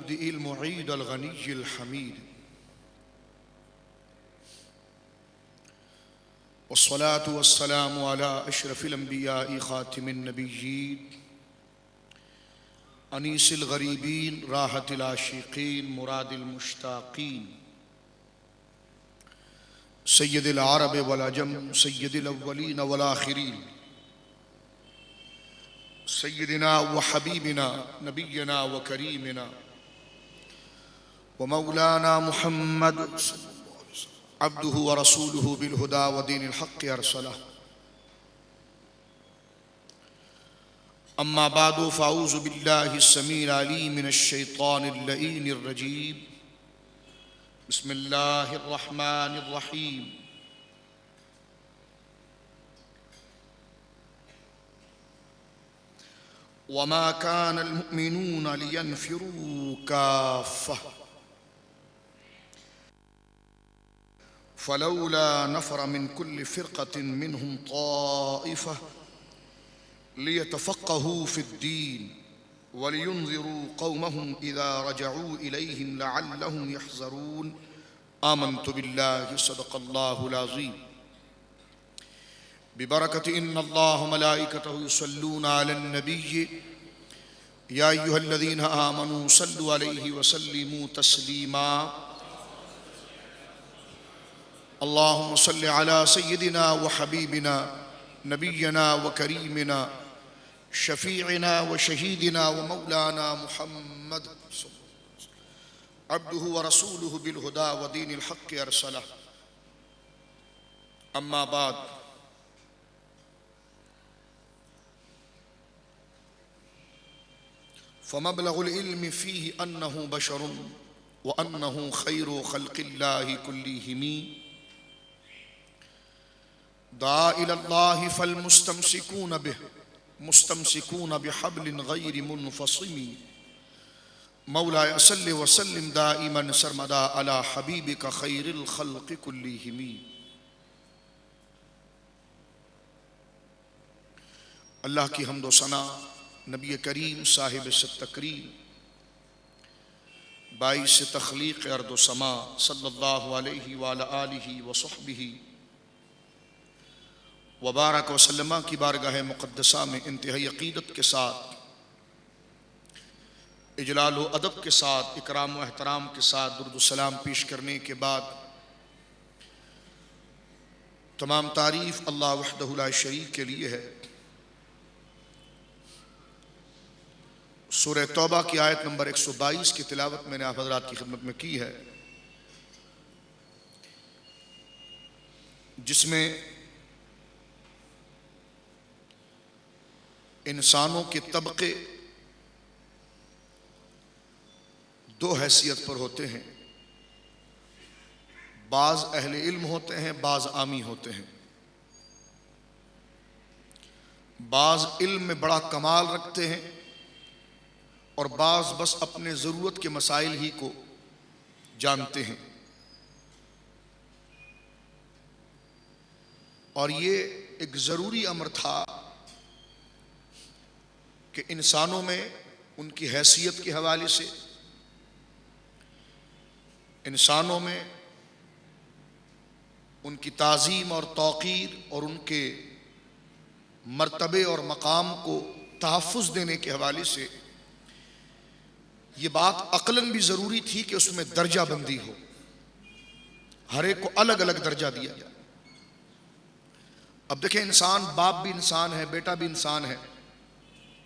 المبدئ المعيد الغني الحميد والصلاة والسلام على أشرف الأنبياء خاتم النبيين أنيس الغريبين راحة العاشقين مراد المشتاقين سيد العرب والعجم سيد الأولين والآخرين سيدنا وحبيبنا نبينا وكريمنا ومولانا محمد عبده ورسوله بالهدى ودين الحق أرسله أما بعد فأعوذ بالله السميع العليم من الشيطان اللئيم الرجيم بسم الله الرحمن الرحيم وما كان المؤمنون لينفروا كافة فلولا نفر من كل فرقة منهم طائفة ليتفقهوا في الدين ولينذروا قومهم إذا رجعوا إليهم لعلهم يحذرون آمنت بالله صدق الله العظيم ببركة إن الله ملائكته يصلون على النبي يا أيها الذين آمنوا صلوا عليه وسلموا تسليما اللهم صل على سيدنا وحبيبنا نبينا وكريمنا شفيعنا وشهيدنا ومولانا محمد عبده ورسوله بالهدى ودين الحق أرسله أما بعد فمبلغ العلم فيه أنه بشر وأنه خير خلق الله كلهم دعا إلى الله فالمستمسكون به مستمسكون بحبل غير منفصم مولاي صل وسلم دائما سرمدا على حبيبك خير الخلق كلهم اللہ کی حمد و ثنا نبی کریم صاحب ست تکریم باعث تخلیق ارض و سما صلی اللہ علیہ وآلہ آلہ وصحبہ وبارک وسلم کی بارگاہ مقدسہ میں انتہائی عقیدت کے ساتھ اجلال و ادب کے ساتھ اکرام و احترام کے ساتھ درود و سلام پیش کرنے کے بعد تمام تعریف اللہ وحدہ لا شریک کے لیے ہے۔ سورہ توبہ کی آیت نمبر 122 کی تلاوت میں نے آپ حضرات کی خدمت میں کی ہے، جس میں انسانوں کے طبقے دو حیثیت پر ہوتے ہیں، بعض اہل علم ہوتے ہیں، بعض عامی ہوتے ہیں۔ بعض علم میں بڑا کمال رکھتے ہیں اور بعض بس اپنے ضرورت کے مسائل ہی کو جانتے ہیں، اور یہ ایک ضروری امر تھا کہ انسانوں میں ان کی حیثیت کے حوالے سے، انسانوں میں ان کی تعظیم اور توقیر اور ان کے مرتبے اور مقام کو تحفظ دینے کے حوالے سے یہ بات عقلاً بھی ضروری تھی کہ اس میں درجہ بندی ہو، ہر ایک کو الگ الگ درجہ دیا جائے۔ اب دیکھیں، انسان باپ بھی انسان ہے، بیٹا بھی انسان ہے،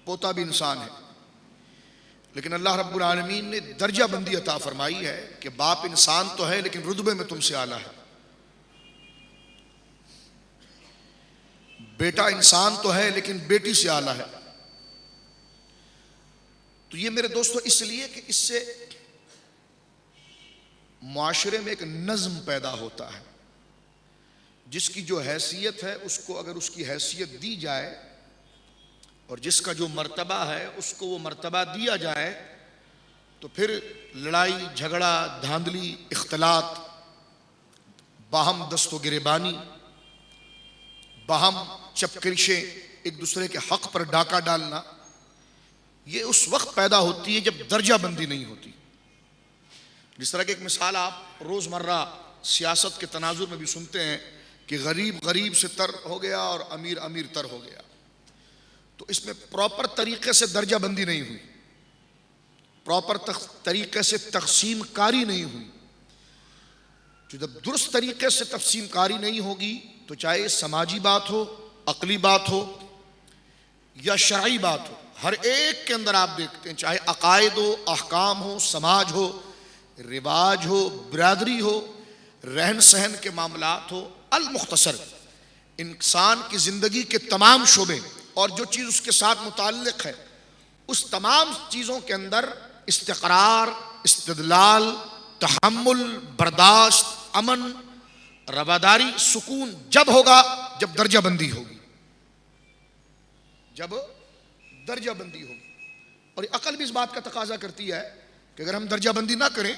پوتا بھی انسان ہے، لیکن اللہ رب العالمین نے درجہ بندی عطا فرمائی ہے کہ باپ انسان تو ہے لیکن رتبے میں تم سے اعلیٰ ہے، بیٹا انسان تو ہے لیکن بیٹی سے اعلیٰ ہے۔ تو یہ میرے دوستو اس لیے کہ اس سے معاشرے میں ایک نظم پیدا ہوتا ہے، جس کی جو حیثیت ہے اس کو اگر اس کی حیثیت دی جائے اور جس کا جو مرتبہ ہے اس کو وہ مرتبہ دیا جائے تو پھر لڑائی جھگڑا دھاندلی اختلاط باہم دست و گریبانی باہم چپکرشیں ایک دوسرے کے حق پر ڈاکہ ڈالنا یہ اس وقت پیدا ہوتی ہے جب درجہ بندی نہیں ہوتی۔ جس طرح کہ ایک مثال آپ روزمرہ سیاست کے تناظر میں بھی سنتے ہیں کہ غریب غریب سے تر ہو گیا اور امیر امیر تر ہو گیا، تو اس میں پراپر طریقے سے درجہ بندی نہیں ہوئی، پراپر طریقے سے تقسیم کاری نہیں ہوئی. جو جب درست طریقے سے تقسیم کاری نہیں ہوگی تو چاہے سماجی بات ہو، عقلی بات ہو یا شرعی بات ہو، ہر ایک کے اندر آپ دیکھتے ہیں، چاہے عقائد ہو، احکام ہو، سماج ہو، رواج ہو، برادری ہو، رہن سہن کے معاملات ہو، المختصر انسان کی زندگی کے تمام شعبے اور جو چیز اس کے ساتھ متعلق ہے اس تمام چیزوں کے اندر استقرار، استدلال، تحمل، برداشت، امن، رواداری، سکون جب ہوگا جب درجہ بندی ہوگی، جب درجہ بندی ہوگی. اور عقل بھی اس بات کا تقاضا کرتی ہے کہ اگر ہم درجہ بندی نہ کریں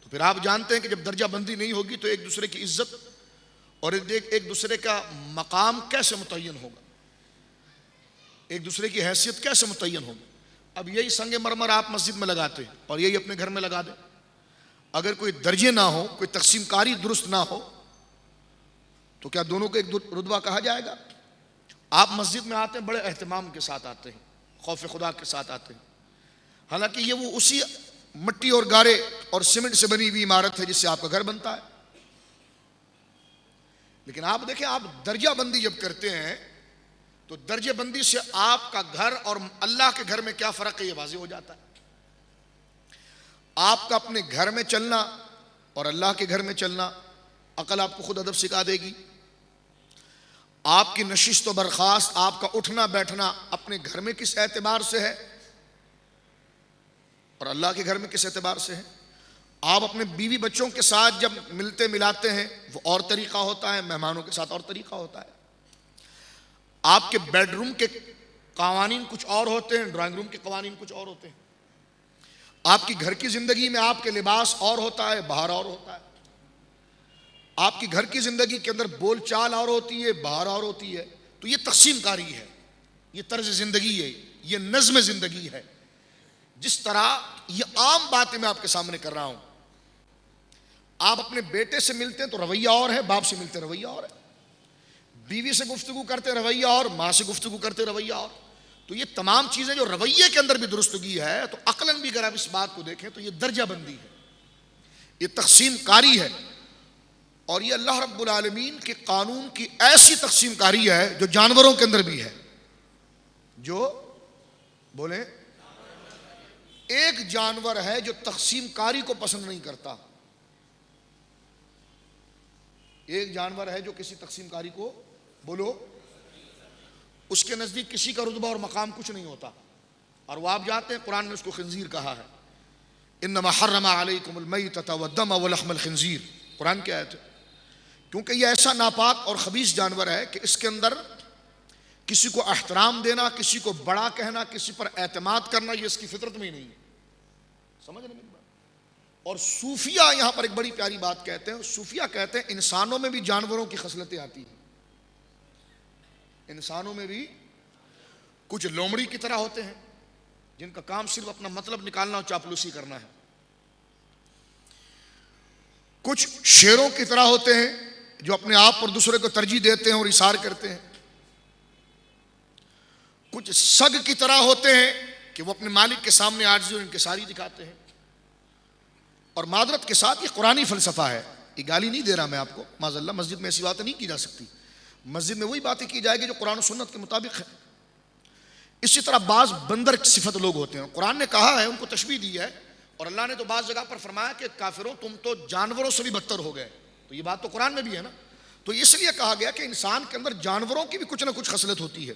تو پھر آپ جانتے ہیں کہ جب درجہ بندی نہیں ہوگی تو ایک دوسرے کی عزت اور ایک دوسرے کا مقام کیسے متعین ہوگا، ایک دوسرے کی حیثیت کیسے متعین ہوگی. اب یہی سنگ مرمر آپ مسجد میں لگاتے ہیں اور یہی اپنے گھر میں لگا دیں، اگر کوئی درجے نہ ہو، کوئی تقسیم کاری درست نہ ہو تو کیا دونوں کو ایک رتبہ کہا جائے گا؟ آپ مسجد میں آتے ہیں بڑے اہتمام کے ساتھ آتے ہیں، خوف خدا کے ساتھ آتے ہیں، حالانکہ یہ وہ اسی مٹی اور گارے اور سیمنٹ سے بنی ہوئی عمارت ہے جس سے آپ کا گھر بنتا ہے. لیکن آپ دیکھیں، آپ درجہ بندی جب کرتے ہیں تو درجہ بندی سے آپ کا گھر اور اللہ کے گھر میں کیا فرق ہے یہ واضح ہو جاتا ہے. آپ کا اپنے گھر میں چلنا اور اللہ کے گھر میں چلنا، عقل آپ کو خود ادب سکھا دے گی. آپ کی نشست و برخاست، آپ کا اٹھنا بیٹھنا اپنے گھر میں کس اعتبار سے ہے اور اللہ کے گھر میں کس اعتبار سے ہے. آپ اپنے بیوی بچوں کے ساتھ جب ملتے ملاتے ہیں وہ اور طریقہ ہوتا ہے، مہمانوں کے ساتھ اور طریقہ ہوتا ہے. آپ کے بیڈ روم کے قوانین کچھ اور ہوتے ہیں، ڈرائنگ روم کے قوانین کچھ اور ہوتے ہیں. آپ کی گھر کی زندگی میں آپ کے لباس اور ہوتا ہے، باہر اور ہوتا ہے. آپ کی گھر کی زندگی کے اندر بول چال اور ہوتی ہے، باہر اور ہوتی ہے. تو یہ تقسیم کاری ہے، یہ طرز زندگی ہے، یہ نظم زندگی ہے. جس طرح یہ عام باتیں میں آپ کے سامنے کر رہا ہوں، آپ اپنے بیٹے سے ملتے ہیں تو رویہ اور ہے، باپ سے ملتے رویہ اور ہے، بیوی سے گفتگو کرتے رویہ اور، ماں سے گفتگو کرتے رویہ اور. تو یہ تمام چیزیں جو رویے کے اندر بھی درستگی ہے، تو عقلاً بھی اگر آپ اس بات کو دیکھیں تو یہ درجہ بندی ہے، یہ تقسیم کاری ہے. اور یہ اللہ رب العالمین کے قانون کی ایسی تقسیم کاری ہے جو جانوروں کے اندر بھی ہے. جو بولیں، ایک جانور ہے جو تقسیم کاری کو پسند نہیں کرتا، ایک جانور ہے جو کسی تقسیم کاری کو، بولو، اس کے نزدیک کسی کا رتبہ اور مقام کچھ نہیں ہوتا. اور وہ آپ جانتے ہیں قرآن نے اس کو خنزیر کہا ہے. انما حرم علیکم المیتۃ والدم ولحم الخنزیر، قرآن کی آیت ہے. کیونکہ یہ ایسا ناپاک اور خبیث جانور ہے کہ اس کے اندر کسی کو احترام دینا، کسی کو بڑا کہنا، کسی پر اعتماد کرنا، یہ اس کی فطرت میں ہی نہیں ہے. سمجھ رہے میری بات؟ اور صوفیہ یہاں پر ایک بڑی پیاری بات کہتے ہیں. صوفیہ کہتے ہیں انسانوں میں بھی جانوروں کی خصلتیں آتی ہیں. انسانوں میں بھی کچھ لومڑی کی طرح ہوتے ہیں جن کا کام صرف اپنا مطلب نکالنا اور چاپلوسی کرنا ہے. کچھ شیروں کی طرح ہوتے ہیں جو اپنے آپ پر دوسرے کو ترجیح دیتے ہیں اور اثار کرتے ہیں. کچھ سگ کی طرح ہوتے ہیں کہ وہ اپنے مالک کے سامنے عاجزی اور انکساری دکھاتے ہیں. اور معذرت کے ساتھ یہ قرآنی فلسفہ ہے، یہ گالی نہیں دے رہا میں آپ کو، معاذ اللہ مسجد میں ایسی باتیں نہیں کی جا سکتی. مسجد میں وہی باتیں کی جائے گی جو قرآن و سنت کے مطابق ہے. اسی طرح بعض بندر کی صفت لوگ ہوتے ہیں، قرآن نے کہا ہے، ان کو تشبیہ دی ہے، اور اللہ نے تو بعض جگہ پر فرمایا کہ کافروں تم تو جانوروں سے بھی بدتر ہو گئے. تو یہ بات تو قرآن میں بھی ہے نا. تو اس لیے کہا گیا کہ انسان کے اندر جانوروں کی بھی کچھ نہ کچھ خصلت ہوتی ہے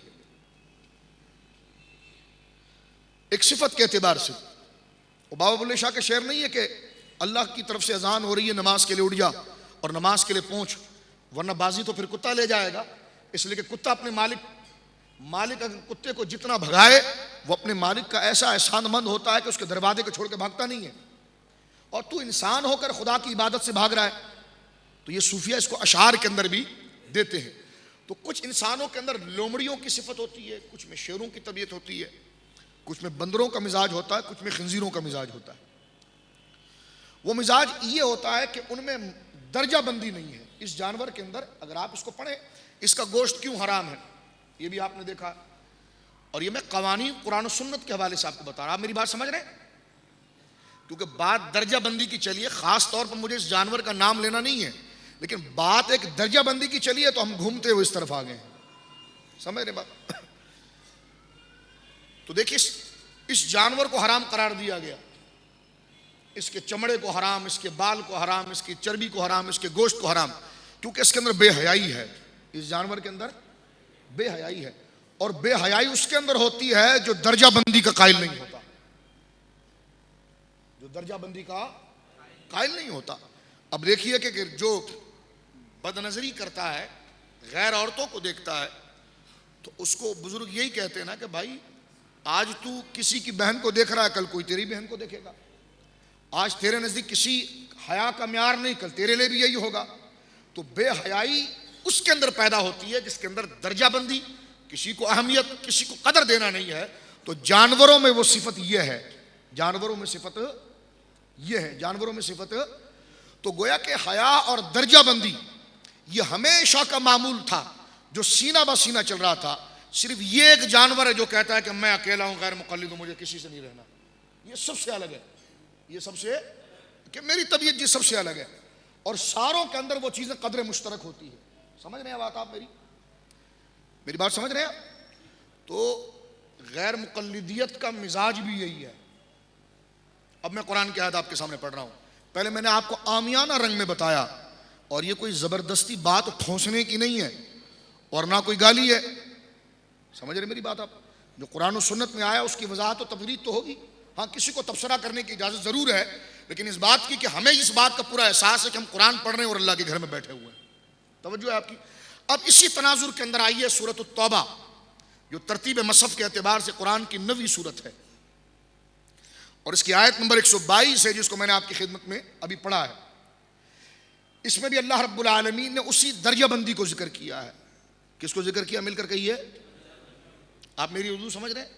ایک صفت کے اعتبار سے. وہ بابا بلے شاہ کے شعر نہیں ہے کہ اللہ کی طرف سے اذان ہو رہی ہے نماز کے لیے اٹھ جا اور نماز کے لیے پہنچ ورنہ بازی تو پھر کتا لے جائے گا. اس لیے کہ کتا اپنے مالک اگر کتے کو جتنا بھگائے وہ اپنے مالک کا ایسا احسان مند ہوتا ہے کہ اس کے دروازے کو چھوڑ کے بھاگتا نہیں ہے. اور تو انسان ہو کر خدا کی عبادت سے بھاگ رہا ہے. تو یہ صوفیہ اس کو اشعار کے اندر بھی دیتے ہیں. تو کچھ انسانوں کے اندر لومڑیوں کی صفت ہوتی ہے، کچھ میں شیروں کی طبیعت ہوتی ہے، کچھ میں بندروں کا مزاج ہوتا ہے، کچھ میں خنزیروں کا مزاج ہوتا ہے. وہ مزاج یہ ہوتا ہے کہ ان میں درجہ بندی نہیں ہے. اس جانور کے اندر اگر آپ اس کو پڑھیں اس کا گوشت کیوں حرام ہے یہ بھی آپ نے دیکھا, اور یہ میں قوانین قرآن و سنت کے حوالے سے آپ کو بتا رہا. آپ میری بات سمجھ رہے ہیں؟ کیونکہ بات درجہ بندی کی چلیے, خاص طور پر مجھے اس جانور کا نام لینا نہیں ہے, لیکن بات ایک درجہ بندی کی چلیے تو ہم گھومتے ہوئے اس طرف آ گئے. سمجھ رہے بات؟ تو دیکھیے اس جانور کو حرام قرار دیا گیا, اس کے چمڑے کو حرام, اس کے بال کو حرام, اس کی چربی کو حرام, اس کے گوشت کو حرام, کیونکہ اس کے اندر بے حیائی ہے. اس جانور کے اندر بے حیائی ہے, اور بے حیائی اس کے اندر ہوتی ہے جو درجہ بندی کا قائل نہیں ہوتا, جو درجہ بندی کا قائل نہیں ہوتا. اب دیکھیے کہ جو بد نظری کرتا ہے, غیر عورتوں کو دیکھتا ہے, تو اس کو بزرگ یہی کہتے ہیں نا کہ بھائی آج تو کسی کی بہن کو دیکھ رہا ہے, کل کوئی تیری بہن کو دیکھے گا. آج تیرے نزدیک کسی حیا کا معیار نہیں, کل تیرے لیے بھی یہی ہوگا. تو بے حیائی اس کے اندر پیدا ہوتی ہے جس کے اندر درجہ بندی, کسی کو اہمیت, کسی کو قدر دینا نہیں ہے. تو جانوروں میں وہ صفت یہ ہے, جانوروں میں صفت یہ ہے, جانوروں میں صفت. تو گویا کہ حیا اور درجہ بندی یہ ہمیشہ کا معمول تھا جو سینہ بہ سینہ چل رہا تھا. صرف یہ ایک جانور ہے جو کہتا ہے کہ میں اکیلا ہوں, غیر مقلد ہوں, مجھے کسی سے نہیں رہنا. یہ سب سے الگ ہے, یہ سب سے, کہ میری طبیعت جی سب سے الگ ہے. اور ساروں کے اندر وہ چیزیں قدر مشترک ہوتی ہے. سمجھ رہے ہیں بات آپ میری بات سمجھ رہے ہیں؟ تو غیر مقلدیت کا مزاج بھی یہی ہے. اب میں قرآن کی آیت آپ کے سامنے پڑھ رہا ہوں. پہلے میں نے آپ کو عامیانہ رنگ میں بتایا, اور یہ کوئی زبردستی بات ٹھونسنے کی نہیں ہے اور نہ کوئی گالی ہے. سمجھ رہے میری بات آپ؟ جو قرآن و سنت میں آیا اس کی وضاحت و تفریح تو ہوگی. ہاں کسی کو تبصرہ کرنے کی اجازت ضرور ہے, لیکن اس بات کی کہ ہمیں اس بات کا پورا احساس ہے کہ ہم قرآن پڑھ رہے ہیں اور اللہ کے گھر میں بیٹھے ہوئے ہیں. توجہ ہے آپ کی؟ اب اسی تناظر کے اندر آئیے سورۃ التوبہ, جو ترتیب مصحف کے اعتبار سے قرآن کی 9ویں سورت ہے, اور اس کی آیت نمبر 122 ہے جس کو میں نے آپ کی خدمت میں ابھی پڑھا ہے. اس میں بھی اللہ رب العالمین نے اسی درجہ بندی کو ذکر کیا ہے. کس کو ذکر کیا؟ مل کر کہیے. آپ میری اردو سمجھ رہے ہیں؟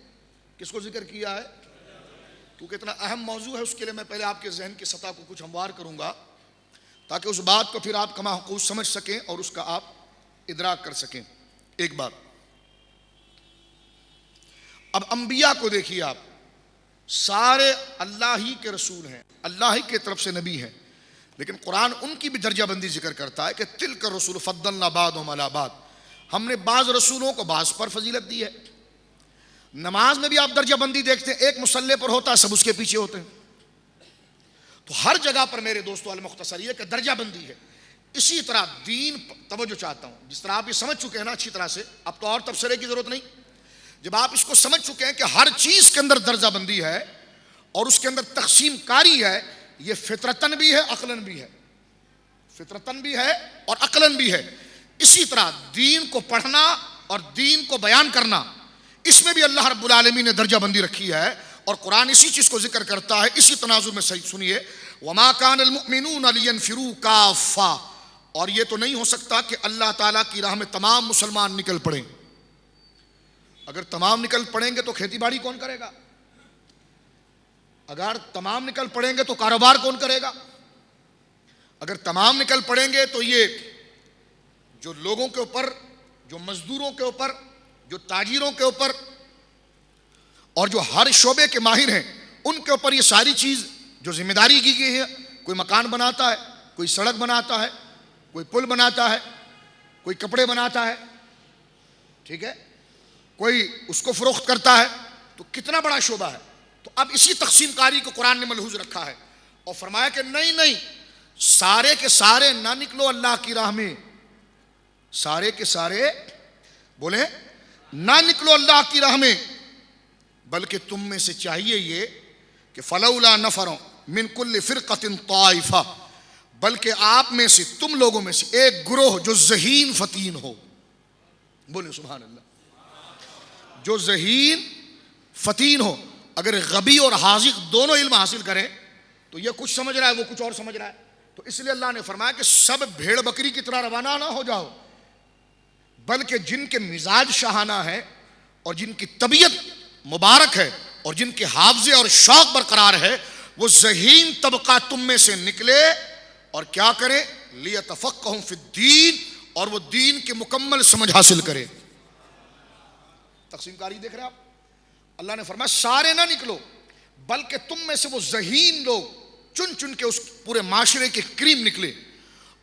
کس کو ذکر کیا ہے؟ کیونکہ اتنا اہم موضوع ہے اس کے لیے میں پہلے آپ کے ذہن کی سطح کو کچھ ہموار کروں گا, تاکہ اس بات کو پھر آپ کما حقوق سمجھ سکیں اور اس کا آپ ادراک کر سکیں. ایک بات, اب انبیاء کو دیکھیے آپ, سارے اللہ ہی کے رسول ہیں, اللہ ہی کی طرف سے نبی ہیں, لیکن قرآن ان کی بھی درجہ بندی ذکر کرتا ہے کہ تلک الرسل فضلنا بعضهم علی بعض, ہم نے بعض رسولوں کو بعض پر فضیلت دی ہے. نماز میں بھی آپ درجہ بندی دیکھتے ہیں, ایک مصلی پر ہوتا ہے, سب اس کے پیچھے ہوتے ہیں. تو ہر جگہ پر میرے دوستو المختصر یہ کہ درجہ بندی ہے. اسی طرح دین, توجہ چاہتا ہوں, جس طرح آپ یہ سمجھ چکے ہیں نا اچھی طرح سے, اب تو اور تبصرے کی ضرورت نہیں. جب آپ اس کو سمجھ چکے ہیں کہ ہر چیز کے اندر درجہ بندی ہے اور اس کے اندر تقسیم کاری ہے, یہ فطرتن بھی ہے عقلن بھی ہے, فطرتن بھی ہے اور عقلن بھی ہے. اسی طرح دین کو پڑھنا اور دین کو بیان کرنا, اس میں بھی اللہ رب العالمین نے درجہ بندی رکھی ہے, اور قرآن اسی چیز کو ذکر کرتا ہے. اسی تناظر میں صحیح سنیے, وما کان المؤمنون لینفروا کافہ, اور یہ تو نہیں ہو سکتا کہ اللہ تعالیٰ کی راہ میں تمام مسلمان نکل پڑیں. اگر تمام نکل پڑیں گے تو کھیتی باڑی کون کرے گا؟ اگر تمام نکل پڑیں گے تو کاروبار کون کرے گا؟ اگر تمام نکل پڑیں گے تو یہ جو لوگوں کے اوپر, جو مزدوروں کے اوپر, جو تاجروں کے اوپر, اور جو ہر شعبے کے ماہر ہیں ان کے اوپر یہ ساری چیز جو ذمہ داری کی گئی ہے, کوئی مکان بناتا ہے, کوئی سڑک بناتا ہے, کوئی پل بناتا ہے, کوئی کپڑے بناتا ہے, ٹھیک ہے, کوئی اس کو فروخت کرتا ہے, تو کتنا بڑا شعبہ ہے. تو اب اسی تقسیم کاری کو قرآن نے ملحوظ رکھا ہے اور فرمایا کہ نہیں, سارے کے سارے نہ نکلو اللہ کی راہ میں, سارے کے سارے بولیں نہ نکلو اللہ کی راہ میں, بلکہ تم میں سے چاہیے یہ کہ فلولا نفر من کل فرقۃ طائفہ, بلکہ آپ میں سے, تم لوگوں میں سے ایک گروہ جو ذہین فتین ہو. بولے سبحان اللہ. جو ذہین فتین ہو, اگر غبی اور حاذق دونوں علم حاصل کریں تو یہ کچھ سمجھ رہا ہے وہ کچھ اور سمجھ رہا ہے. تو اس لیے اللہ نے فرمایا کہ سب بھیڑ بکری کی طرح روانہ نہ ہو جاؤ, بلکہ جن کے مزاج شاہانہ ہے اور جن کی طبیعت مبارک ہے اور جن کے حافظے اور شوق برقرار ہے, وہ ذہین طبقہ تم میں سے نکلے اور کیا کرے؟ لیتفقہوا فی الدین، اور وہ دین کے مکمل سمجھ حاصل کرے۔ تقسیم کاری دیکھ رہے آپ؟ اللہ نے فرمایا سارے نہ نکلو، بلکہ تم میں سے وہ ذہین لوگ چن چن کے اس پورے معاشرے کے کریم نکلے،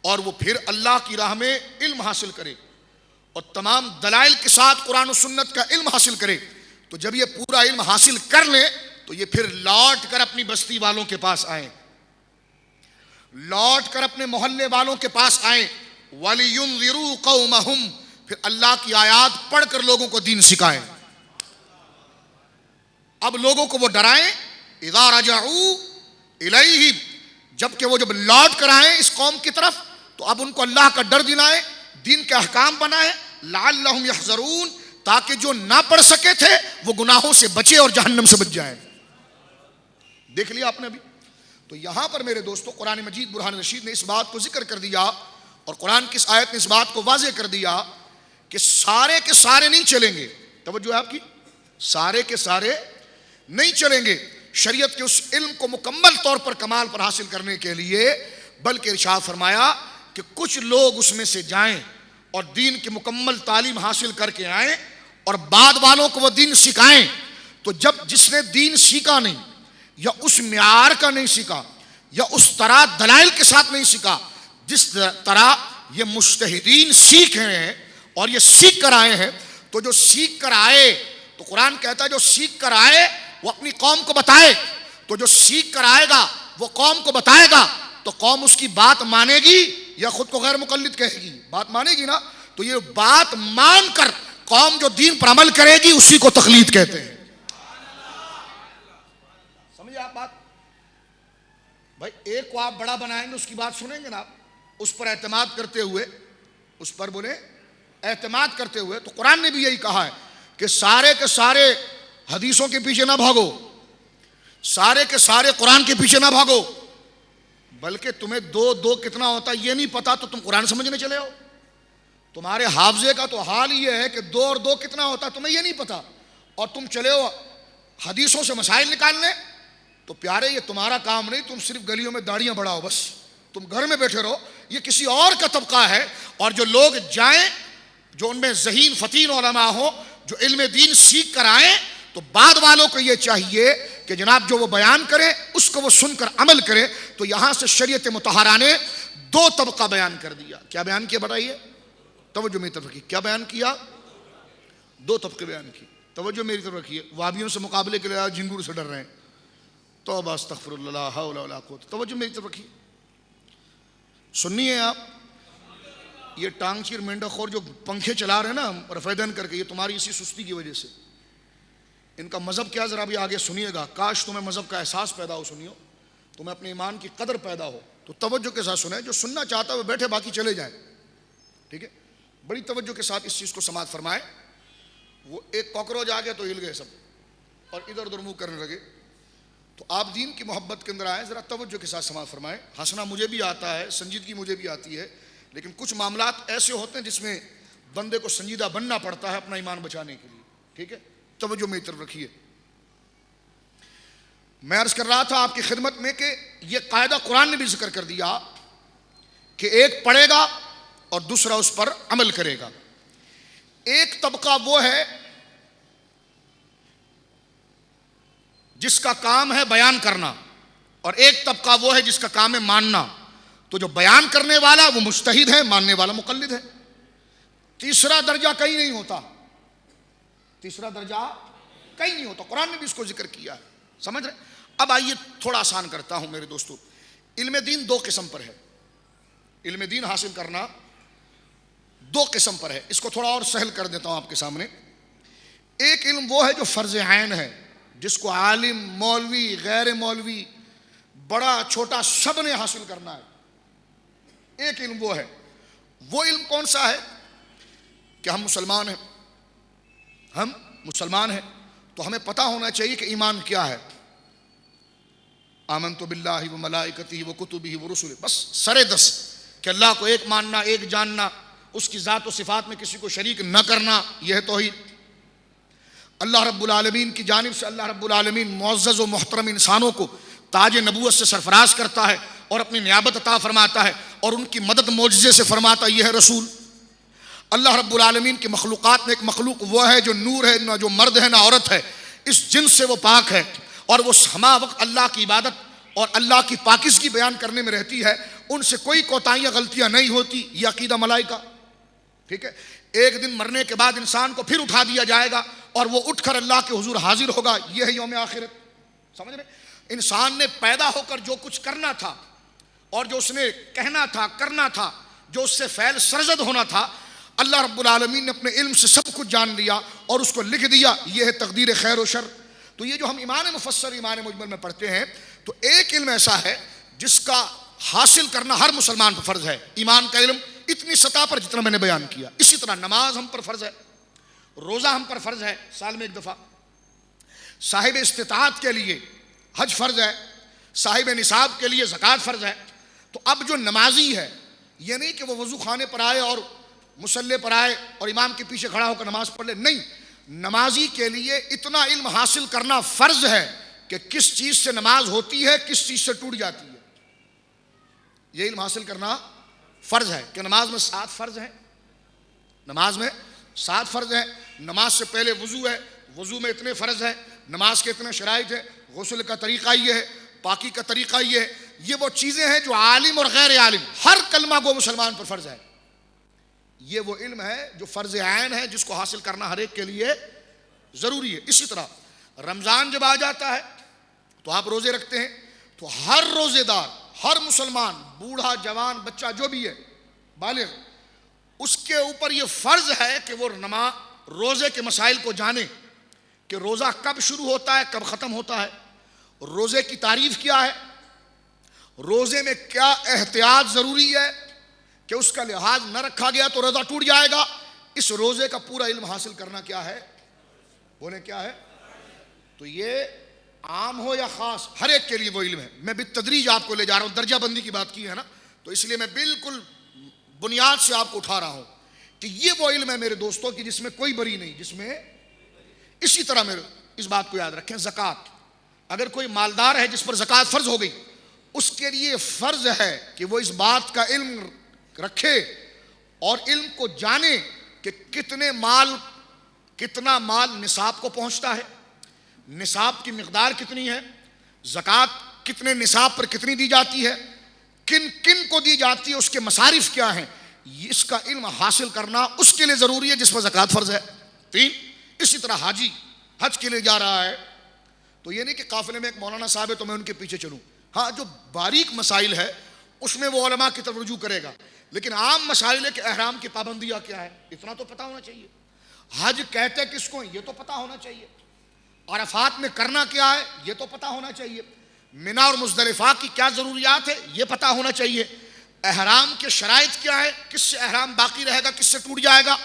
اور وہ پھر اللہ کی راہ میں علم حاصل کرے اور تمام دلائل کے ساتھ قرآن و سنت کا علم حاصل کرے۔ تو جب یہ پورا علم حاصل کر لیں تو یہ پھر لوٹ کر اپنی بستی والوں کے پاس آئیں، لوٹ کر اپنے محلے والوں کے پاس آئیں۔ وَلِيُنذِرُوا قَوْمَهُمْ، پھر اللہ کی آیات پڑھ کر لوگوں کو دین سکھائیں۔ اب لوگوں کو وہ ڈرائیں، اِذَا رَجَعُوا إِلَيْهِمْ، جبکہ وہ جب لوٹ کر آئیں اس قوم کی طرف تو اب ان کو اللہ کا ڈر دلائیں، دین کے احکام بنائیں، لَعَلَّهُمْ يَحْذَرُونَ، تاکہ جو نہ پڑھ سکے تھے وہ گناہوں سے بچے اور جہنم سے بچ جائیں۔ دیکھ لیا آپ نے بھی؟ تو یہاں پر میرے دوستو قرآن مجید برہان رشید نے اس بات کو ذکر کر دیا، اور قرآن کی اس آیت نے اس بات کو واضح کر دیا کہ سارے کے سارے نہیں چلیں گے۔ توجہ ہے آپ کی؟ سارے کے سارے نہیں چلیں گے شریعت کے اس علم کو مکمل طور پر کمال پر حاصل کرنے کے لیے، بلکہ ارشاد فرمایا کہ کچھ لوگ اس میں سے جائیں اور دین کی مکمل تعلیم حاصل کر کے آئیں اور بعد والوں کو وہ دین سکھائیں۔ تو جب جس نے دین سیکھا نہیں، یا اس معیار کا نہیں سیکھا، یا اس طرح دلائل کے ساتھ نہیں سیکھا جس طرح یہ مجتہدین سیکھ رہے ہیں اور یہ سیکھ کر آئے ہیں، تو جو سیکھ کر آئے، تو قرآن کہتا ہے جو سیکھ کر آئے وہ اپنی قوم کو بتائے، تو جو سیکھ کر آئے گا وہ قوم کو بتائے گا، تو قوم اس کی بات مانے گی یا خود کو غیر مقلد کہے گی؟ بات مانے گی نا۔ تو یہ بات مان کر قوم جو دین پر عمل کرے گی اسی کو تقلید کہتے ہیں۔ سمجھے آپ بات؟ بھائی ایک کو آپ بڑا بنائیں گے، اس کی بات سنیں گے نا آپ، اس پر اعتماد کرتے ہوئے، اس پر بولے اعتماد کرتے ہوئے۔ تو قرآن نے بھی یہی کہا ہے کہ سارے کے سارے حدیثوں کے پیچھے نہ بھاگو، سارے کے سارے قرآن کے پیچھے نہ بھاگو، بلکہ تمہیں دو دو کتنا ہوتا ہے یہ نہیں پتا تو تم قرآن سمجھنے چلے ہو۔ تمہارے حافظے کا تو حال یہ ہے کہ دو اور دو کتنا ہوتا ہے تمہیں یہ نہیں پتا، اور تم چلے ہو حدیثوں سے مسائل نکالنے۔ تو پیارے یہ تمہارا کام نہیں، تم صرف گلیوں میں داڑیاں بڑھاؤ، بس تم گھر میں بیٹھے رہو۔ یہ کسی اور کا طبقہ ہے، اور جو لوگ جائیں جو ان میں ذہین فطین علماء ہوں، جو علم دین سیکھ کر آئیں، تو بعد والوں کو یہ چاہیے کہ جناب جو وہ بیان کریں اس کو وہ سن کر عمل کریں۔ تو یہاں سے شریعت مطہرہ نے دو طبقہ بیان کر دیا۔ کیا بیان کیا بتائیے؟ توجہ میری طرف رکھیے، کیا بیان کیا؟ دو طبقے بیان کی۔ توجہ میری طرف رکھیے، وہابیوں سے مقابلے کے لیے جھنگور سے ڈر رہے ہیں، توبہ استغفر اللہ لا حول ولا قوت۔ توجہ میری طرف رکھیے، سننی ہے آپ؟ یہ ٹانگ چیر مینڈا خور جو پنکھے چلا رہے ہیں نا رفیدن کر کے، یہ تمہاری اسی سستی کی وجہ سے۔ ان کا مذہب کیا ذرا بھی آگے سنیے گا، کاش تمہیں مذہب کا احساس پیدا ہو، سنیو، تمہیں اپنے ایمان کی قدر پیدا ہو۔ تو توجہ کے ساتھ سنیں، جو سننا چاہتا ہے وہ بیٹھے، باقی چلے جائیں، ٹھیک ہے؟ بڑی توجہ کے ساتھ اس چیز کو سماعت فرمائے۔ وہ ایک کاکروچ آ گیا تو ہل گئے سب اور ادھر ادھر منہ کرنے لگے۔ تو آپ دین کی محبت کے اندر آئیں، ذرا توجہ کے ساتھ سماعت فرمائیں۔ ہنسنا مجھے بھی آتا ہے، سنجیدگی مجھے بھی آتی ہے، لیکن کچھ معاملات ایسے ہوتے ہیں جس میں بندے کو سنجیدہ بننا پڑتا ہے اپنا ایمان بچانے کے لیے، ٹھیک ہے؟ توجہ میری طرف رکھیے۔ میں عرض کر رہا تھا آپ کی خدمت میں کہ یہ قاعدہ قرآن نے بھی ذکر کر دیا کہ ایک پڑھے گا اور دوسرا اس پر عمل کرے گا۔ ایک طبقہ وہ ہے جس کا کام ہے بیان کرنا، اور ایک طبقہ وہ ہے جس کا کام ہے ماننا۔ تو جو بیان کرنے والا وہ مجتہد ہے، ماننے والا مقلد ہے۔ تیسرا درجہ کہیں نہیں ہوتا، تیسرا درجہ کہیں نہیں ہوتا، قرآن نے بھی اس کو ذکر کیا ہے، سمجھ رہے؟ اب آئیے تھوڑا آسان کرتا ہوں میرے دوستو۔ علم دین دو قسم پر ہے، علم دین حاصل کرنا دو قسم پر ہے۔ اس کو تھوڑا اور سہل کر دیتا ہوں آپ کے سامنے۔ ایک علم وہ ہے جو فرض عین ہے، جس کو عالم، مولوی، غیر مولوی، بڑا چھوٹا سب نے حاصل کرنا ہے۔ ایک علم وہ ہے، وہ علم کون سا ہے کہ ہم مسلمان ہیں، ہم مسلمان ہیں تو ہمیں پتہ ہونا چاہیے کہ ایمان کیا ہے۔ آمنت باللہ و ملائکتہ و کتبہ و رسلہ، بس سرے دس کہ اللہ کو ایک ماننا، ایک جاننا، اس کی ذات و صفات میں کسی کو شریک نہ کرنا، یہ ہے توحید۔ اللہ رب العالمین کی جانب سے اللہ رب العالمین معزز و محترم انسانوں کو تاج نبوت سے سرفراز کرتا ہے اور اپنی نیابت عطا فرماتا ہے اور ان کی مدد معجزے سے فرماتا. یہ ہے رسول. اللہ رب العالمین کی مخلوقات میں ایک مخلوق وہ ہے جو نور ہے، نہ جو مرد ہے نہ عورت ہے، اس جنس سے وہ پاک ہے اور وہ ہما وقت اللہ کی عبادت اور اللہ کی پاکیزگی بیان کرنے میں رہتی ہے. ان سے کوئی کوتاہیاں غلطیاں نہیں ہوتی. یہ عقیدہ ملائکہ. ٹھیک ہے. ایک دن مرنے کے بعد انسان کو پھر اٹھا دیا جائے گا اور وہ اٹھ کر اللہ کے حضور حاضر ہوگا. یہ ہے یوم آخرت. سمجھ رہے؟ انسان نے پیدا ہو کر جو کچھ کرنا تھا اور جو اس نے کہنا تھا، کرنا تھا، جو اس سے فعل سرزد ہونا تھا، اللہ رب العالمین نے اپنے علم سے سب کچھ جان لیا اور اس کو لکھ دیا. یہ ہے تقدیر خیر و شر. تو یہ جو ہم ایمان مفسر، ایمان مجمل میں پڑھتے ہیں، تو ایک علم ایسا ہے جس کا حاصل کرنا ہر مسلمان پر فرض ہے. ایمان کا علم اتنی سطح پر جتنا میں نے بیان کیا. اسی طرح نماز ہم پر فرض ہے، روزہ ہم پر فرض ہے سال میں ایک دفعہ، صاحب استطاعت کے لیے حج فرض ہے، صاحب نصاب کے لیے زکوٰۃ فرض ہے. تو اب جو نمازی ہے، یہ نہیں کہ وہ وضو خانے پر آئے اور مصلی پر آئے اور امام کے پیچھے کھڑا ہو کر نماز پڑھ لے. نہیں، نمازی کے لیے اتنا علم حاصل کرنا فرض ہے کہ کس چیز سے نماز ہوتی ہے، کس چیز سے ٹوٹ جاتی ہے. یہ علم حاصل کرنا فرض ہے کہ نماز میں 7 فرض ہیں. نماز میں 7 فرض ہیں. نماز سے پہلے وضو ہے، وضو میں اتنے فرض ہیں، نماز کے اتنے شرائط ہیں، غسل کا طریقہ یہ ہے، پاکی کا طریقہ یہ ہے. یہ وہ چیزیں ہیں جو عالم اور غیر عالم ہر کلمہ گو مسلمان پر فرض ہے. یہ وہ علم ہے جو فرض عین ہے، جس کو حاصل کرنا ہر ایک کے لیے ضروری ہے. اسی طرح رمضان جب آ جاتا ہے تو آپ روزے رکھتے ہیں، تو ہر روزے دار، ہر مسلمان، بوڑھا جوان بچہ جو بھی ہے بالغ، اس کے اوپر یہ فرض ہے کہ وہ روزے کے مسائل کو جانے کہ روزہ کب شروع ہوتا ہے، کب ختم ہوتا ہے، روزے کی تعریف کیا ہے، روزے میں کیا احتیاط ضروری ہے کہ اس کا لحاظ نہ رکھا گیا تو روزہ ٹوٹ جائے گا. اس روزے کا پورا علم حاصل کرنا کیا ہے؟ بولیں کیا ہے؟ تو یہ عام ہو یا خاص، ہر ایک کے لیے وہ علم ہے. میں بالتدریج آپ کو لے جا رہا ہوں، درجہ بندی کی بات کی ہے نا، تو اس لیے میں بالکل بنیاد سے آپ کو اٹھا رہا ہوں کہ یہ وہ علم ہے میرے دوستوں کی جس میں کوئی بری نہیں، جس میں. اسی طرح میرے اس بات کو یاد رکھیں، زکوٰۃ. اگر کوئی مالدار ہے جس پر زکوٰۃ فرض ہو گئی، اس کے لیے فرض ہے کہ وہ اس بات کا علم رکھے اور علم کو جانے کہ کتنا مال نصاب کو پہنچتا ہے، نصاب کی مقدار کتنی ہے، زکوٰۃ کتنے نصاب پر کتنی دی جاتی ہے، کن کن کو دی جاتی ہے، اس کے مصارف کیا ہیں. اس کا علم حاصل کرنا اس کے لیے ضروری ہے جس پر زکوٰۃ فرض ہے. 3. اسی طرح حاجی حج کے لیے جا رہا ہے، تو یہ نہیں کہ قافلے میں ایک مولانا صاحب ہے تو میں ان کے پیچھے چلوں. ہاں، جو باریک مسائل ہے اس میں وہ علماء کی طرف رجوع کرے گا، لیکن عام مسائل ہے کہ احرام کی پابندیاں کیا ہے، اتنا تو پتہ ہونا چاہیے. حج کہتے کس کو، یہ تو پتہ ہونا چاہیے. عرفات میں کرنا کیا ہے، یہ تو پتہ ہونا چاہیے. منا اور مزدلفہ کی کیا ضروریات ہے، یہ پتہ ہونا چاہیے. احرام کے شرائط کیا ہے، کس سے احرام باقی رہے گا، کس سے ٹوٹ جائے گا،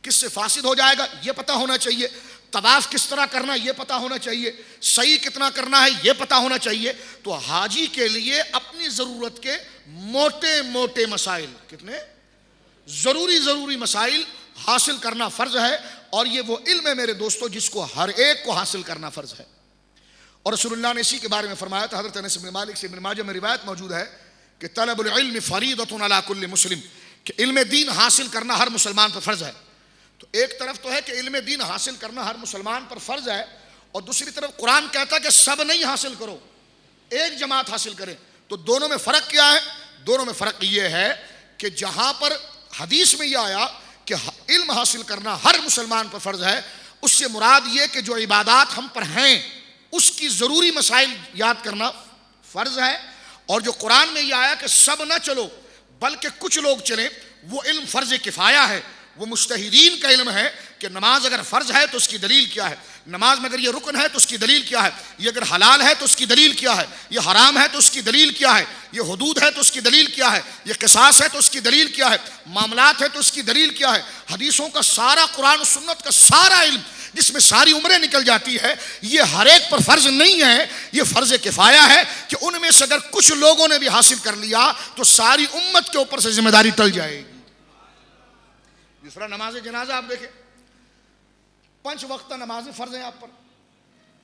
کس سے فاسد ہو جائے گا، یہ پتہ ہونا چاہیے. طواف کس طرح کرنا، یہ پتہ ہونا چاہیے. سعی کتنا کرنا ہے، یہ پتہ ہونا چاہیے. تو حاجی کے لیے اپنی ضرورت کے موٹے موٹے مسائل، کتنے ضروری مسائل حاصل کرنا فرض ہے. اور یہ وہ علم ہے میرے دوستو جس کو ہر ایک کو حاصل کرنا فرض ہے. اور رسول اللہ نے اسی کے بارے میں فرمایا تھا. حضرت انس بن مالک سے ابن ماجہ میں روایت موجود ہے کہ طلب العلم فریضۃ علی کل مسلم، کہ علم دین حاصل کرنا ہر مسلمان پر فرض ہے. تو ایک طرف تو ہے کہ علم دین حاصل کرنا ہر مسلمان پر فرض ہے، اور دوسری طرف قرآن کہتا ہے کہ سب نہیں حاصل کرو، ایک جماعت حاصل کریں. تو دونوں میں فرق کیا ہے؟ دونوں میں فرق یہ ہے کہ جہاں پر حدیث میں یہ آیا کہ علم حاصل کرنا ہر مسلمان پر فرض ہے، اس سے مراد یہ کہ جو عبادات ہم پر ہیں اس کی ضروری مسائل یاد کرنا فرض ہے. اور جو قرآن میں یہ آیا کہ سب نہ چلو بلکہ کچھ لوگ چلیں، وہ علم فرض کفایہ ہے. وہ مجتہدین کا علم ہے کہ نماز اگر فرض ہے تو اس کی دلیل کیا ہے، نماز میں اگر یہ رکن ہے تو اس کی دلیل کیا ہے، یہ اگر حلال ہے تو اس کی دلیل کیا ہے، یہ حرام ہے تو اس کی دلیل کیا ہے، یہ حدود ہے تو اس کی دلیل کیا ہے، یہ قصاص ہے تو اس کی دلیل کیا ہے، معاملات ہے تو اس کی دلیل کیا ہے. حدیثوں کا سارا، قرآن و سنت کا سارا علم جس میں ساری عمریں نکل جاتی ہے، یہ ہر ایک پر فرض نہیں ہے، یہ فرض کفایہ ہے کہ ان میں سے اگر کچھ لوگوں نے بھی حاصل کر لیا تو ساری امت کے اوپر سے ذمہ داری ٹل جائے گی. دوسرا نماز جنازہ آپ دیکھیں، 5 وقت نمازیں فرض ہیں آپ پر،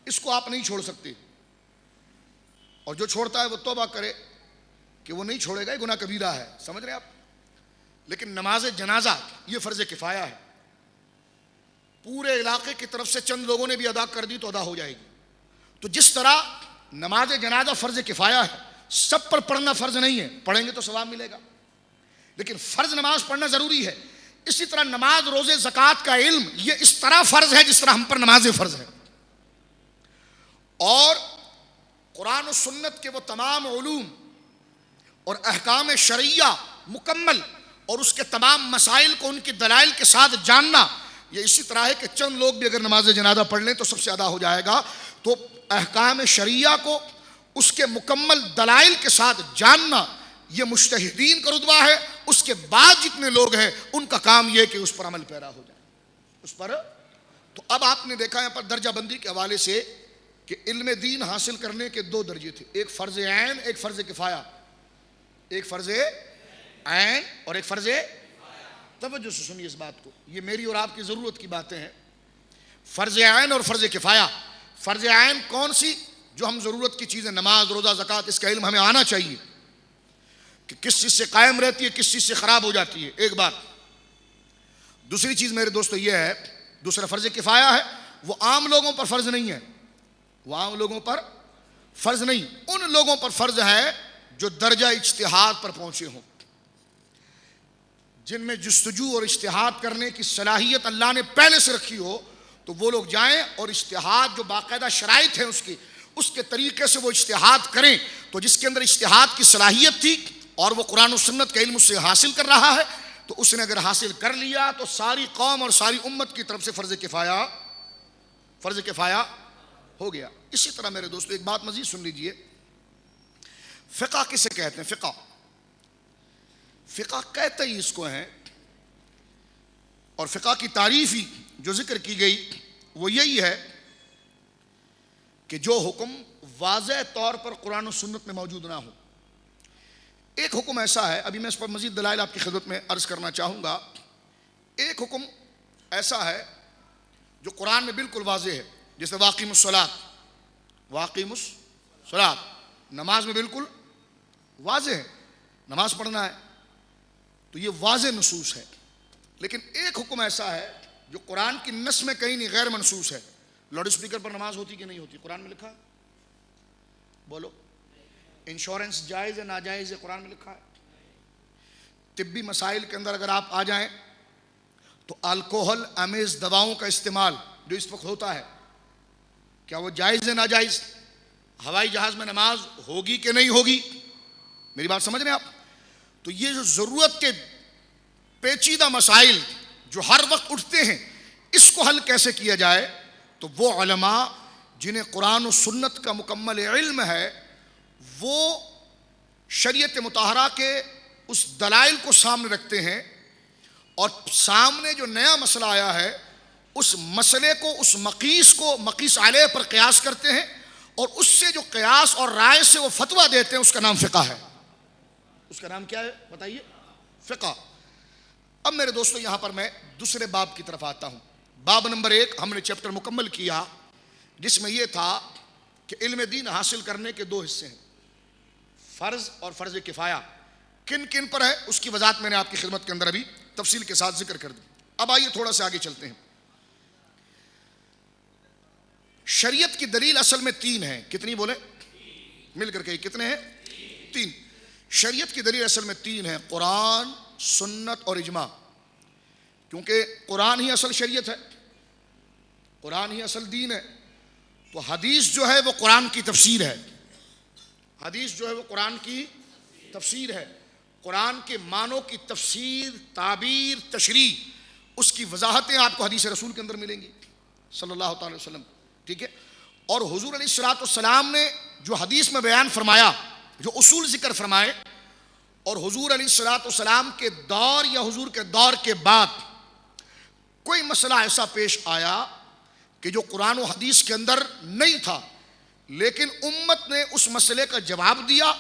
اس کو آپ نہیں چھوڑ سکتے. اور جو چھوڑتا ہے وہ توبہ کرے کہ وہ نہیں چھوڑے گا، یہ گناہ کبیرہ ہے، سمجھ رہے ہیں آپ؟ لیکن نماز جنازہ یہ فرض کفایہ ہے، پورے علاقے کی طرف سے چند لوگوں نے بھی ادا کر دی تو ادا ہو جائے گی۔ تو جس طرح نماز جنازہ فرض کفایہ ہے، سب پر پڑھنا فرض نہیں ہے، پڑھیں گے تو ثواب ملے گا، لیکن فرض نماز پڑھنا ضروری ہے۔ اسی طرح نماز، روزے، زکوٰۃ کا علم یہ اس طرح فرض ہے جس طرح ہم پر نماز فرض ہے، اور قرآن و سنت کے وہ تمام علوم اور احکام شرعیہ مکمل اور اس کے تمام مسائل کو ان کی دلائل کے ساتھ جاننا، یہ اسی طرح ہے کہ چند لوگ بھی اگر نماز جنازہ پڑھ لیں تو سب سے ادا ہو جائے گا۔ تو احکام شرعیہ کو اس کے مکمل دلائل کے ساتھ جاننا یہ مجتہدین کا رتبہ ہے۔ اس کے بعد جتنے لوگ ہیں ان کا کام یہ کہ اس پر عمل پیرا ہو جائے اس پر۔ تو اب آپ نے دیکھا یہاں پر درجہ بندی کے حوالے سے کہ علم دین حاصل کرنے کے دو درجے تھے، ایک فرض عین، ایک فرض کفایہ، ایک فرض عین اور ایک فرض۔ توجہ سے سنیے اس بات کو، یہ میری اور آپ کی ضرورت کی باتیں ہیں۔ فرض عین اور فرض کفایہ۔ فرض عین کون سی؟ جو ہم ضرورت کی چیزیں، نماز، روزہ، زکوٰۃ، اس کا علم ہمیں آنا چاہیے کہ کس چیز سے قائم رہتی ہے، کس چیز سے خراب ہو جاتی ہے، ایک بات۔ دوسری چیز میرے دوستو یہ ہے، دوسرا فرض کفایہ ہے، وہ عام لوگوں پر فرض نہیں ہے، وہ عام لوگوں پر فرض نہیں، ان لوگوں پر فرض ہے جو درجہ اجتہاد پر پہنچے ہوں، جن میں جستجو اور اجتہاد کرنے کی صلاحیت اللہ نے پہلے سے رکھی ہو، تو وہ لوگ جائیں اور اجتہاد جو باقاعدہ شرائط ہیں اس کے طریقے سے وہ اجتہاد کریں۔ تو جس کے اندر اجتہاد کی صلاحیت تھی اور وہ قرآن و سنت کا علم اس سے حاصل کر رہا ہے، تو اس نے اگر حاصل کر لیا تو ساری قوم اور ساری امت کی طرف سے فرض کفایہ ہو گیا۔ اسی طرح میرے دوستو ایک بات مزید سن لیجئے، فقہ کسے کہتے ہیں؟ فقہ کہتے ہی اس کو ہیں، اور فقہ کی تعریف ہی جو ذکر کی گئی وہ یہی ہے کہ جو حکم واضح طور پر قرآن و سنت میں موجود نہ ہو۔ ایک حکم ایسا ہے، ابھی میں اس پر مزید دلائل آپ کی خدمت میں عرض کرنا چاہوں گا۔ ایک حکم ایسا ہے جو قرآن میں بالکل واضح ہے، جیسے واقیموا الصلاۃ، نماز میں بالکل واضح ہے، نماز پڑھنا ہے، تو یہ واضح نصوص ہے۔ لیکن ایک حکم ایسا ہے جو قرآن کی نص میں کہیں نہیں، غیر منصوص ہے۔ لاؤڈ اسپیکر پر نماز ہوتی کہ نہیں ہوتی؟ قرآن میں لکھا ہے؟ بولو۔ انشورنس جائز ہے ناجائز ہے؟ قرآن میں لکھا ہے؟ طبی مسائل کے اندر اگر آپ آ جائیں تو الکوہل امیز دواؤں کا استعمال جو اس وقت ہوتا ہے، کیا وہ جائز ہے ناجائز؟ ہوائی جہاز میں نماز ہوگی کہ نہیں ہوگی؟ میری بات سمجھ رہے ہیں آپ؟ تو یہ جو ضرورت کے پیچیدہ مسائل جو ہر وقت اٹھتے ہیں، اس کو حل کیسے کیا جائے، تو وہ علماء جنہیں قرآن و سنت کا مکمل علم ہے، وہ شریعت مطہرہ کے اس دلائل کو سامنے رکھتے ہیں، اور سامنے جو نیا مسئلہ آیا ہے اس مسئلے کو، اس مقیس علیہ پر قیاس کرتے ہیں، اور اس سے جو قیاس اور رائے سے وہ فتویٰ دیتے ہیں اس کا نام فقہ ہے۔ اس کا نام کیا ہے بتائیے؟ فقہ۔ اب میرے دوستو یہاں پر میں دوسرے باب کی طرف آتا ہوں۔ باب نمبر 1 ہم نے چیپٹر مکمل کیا، جس میں یہ تھا کہ علم دین حاصل کرنے کے دو حصے ہیں، فرض اور فرض کفایہ۔ کن کن پر ہے اس کی وضاحت میں نے آپ کی خدمت کے اندر ابھی تفصیل کے ساتھ ذکر کر دی۔ اب آئیے تھوڑا سا آگے چلتے ہیں۔ شریعت کی دلیل اصل میں 3 ہیں، کتنی بولے؟ مل کر کے کتنے ہیں؟ 3۔ شریعت کی دلیل اصل میں 3 ہیں، قرآن، سنت اور اجماع۔ کیونکہ قرآن ہی اصل شریعت ہے، قرآن ہی اصل دین ہے، تو حدیث جو ہے وہ قرآن کی تفسیر ہے، حدیث جو ہے وہ قرآن کی تفسیر ہے۔ قرآن کے معنوں کی تفسیر، تعبیر، تشریح، اس کی وضاحتیں آپ کو حدیث رسول کے اندر ملیں گی صلی اللہ تعالی وسلم، ٹھیک ہے؟ اور حضور علیہ السلام نے جو حدیث میں بیان فرمایا، جو اصول ذکر فرمائے، اور حضور علیہ السلام کے دور یا حضور کے دور کے بعد کوئی مسئلہ ایسا پیش آیا کہ جو قرآن و حدیث کے اندر نہیں تھا، لیکن امت نے اس مسئلے کا جواب دیا،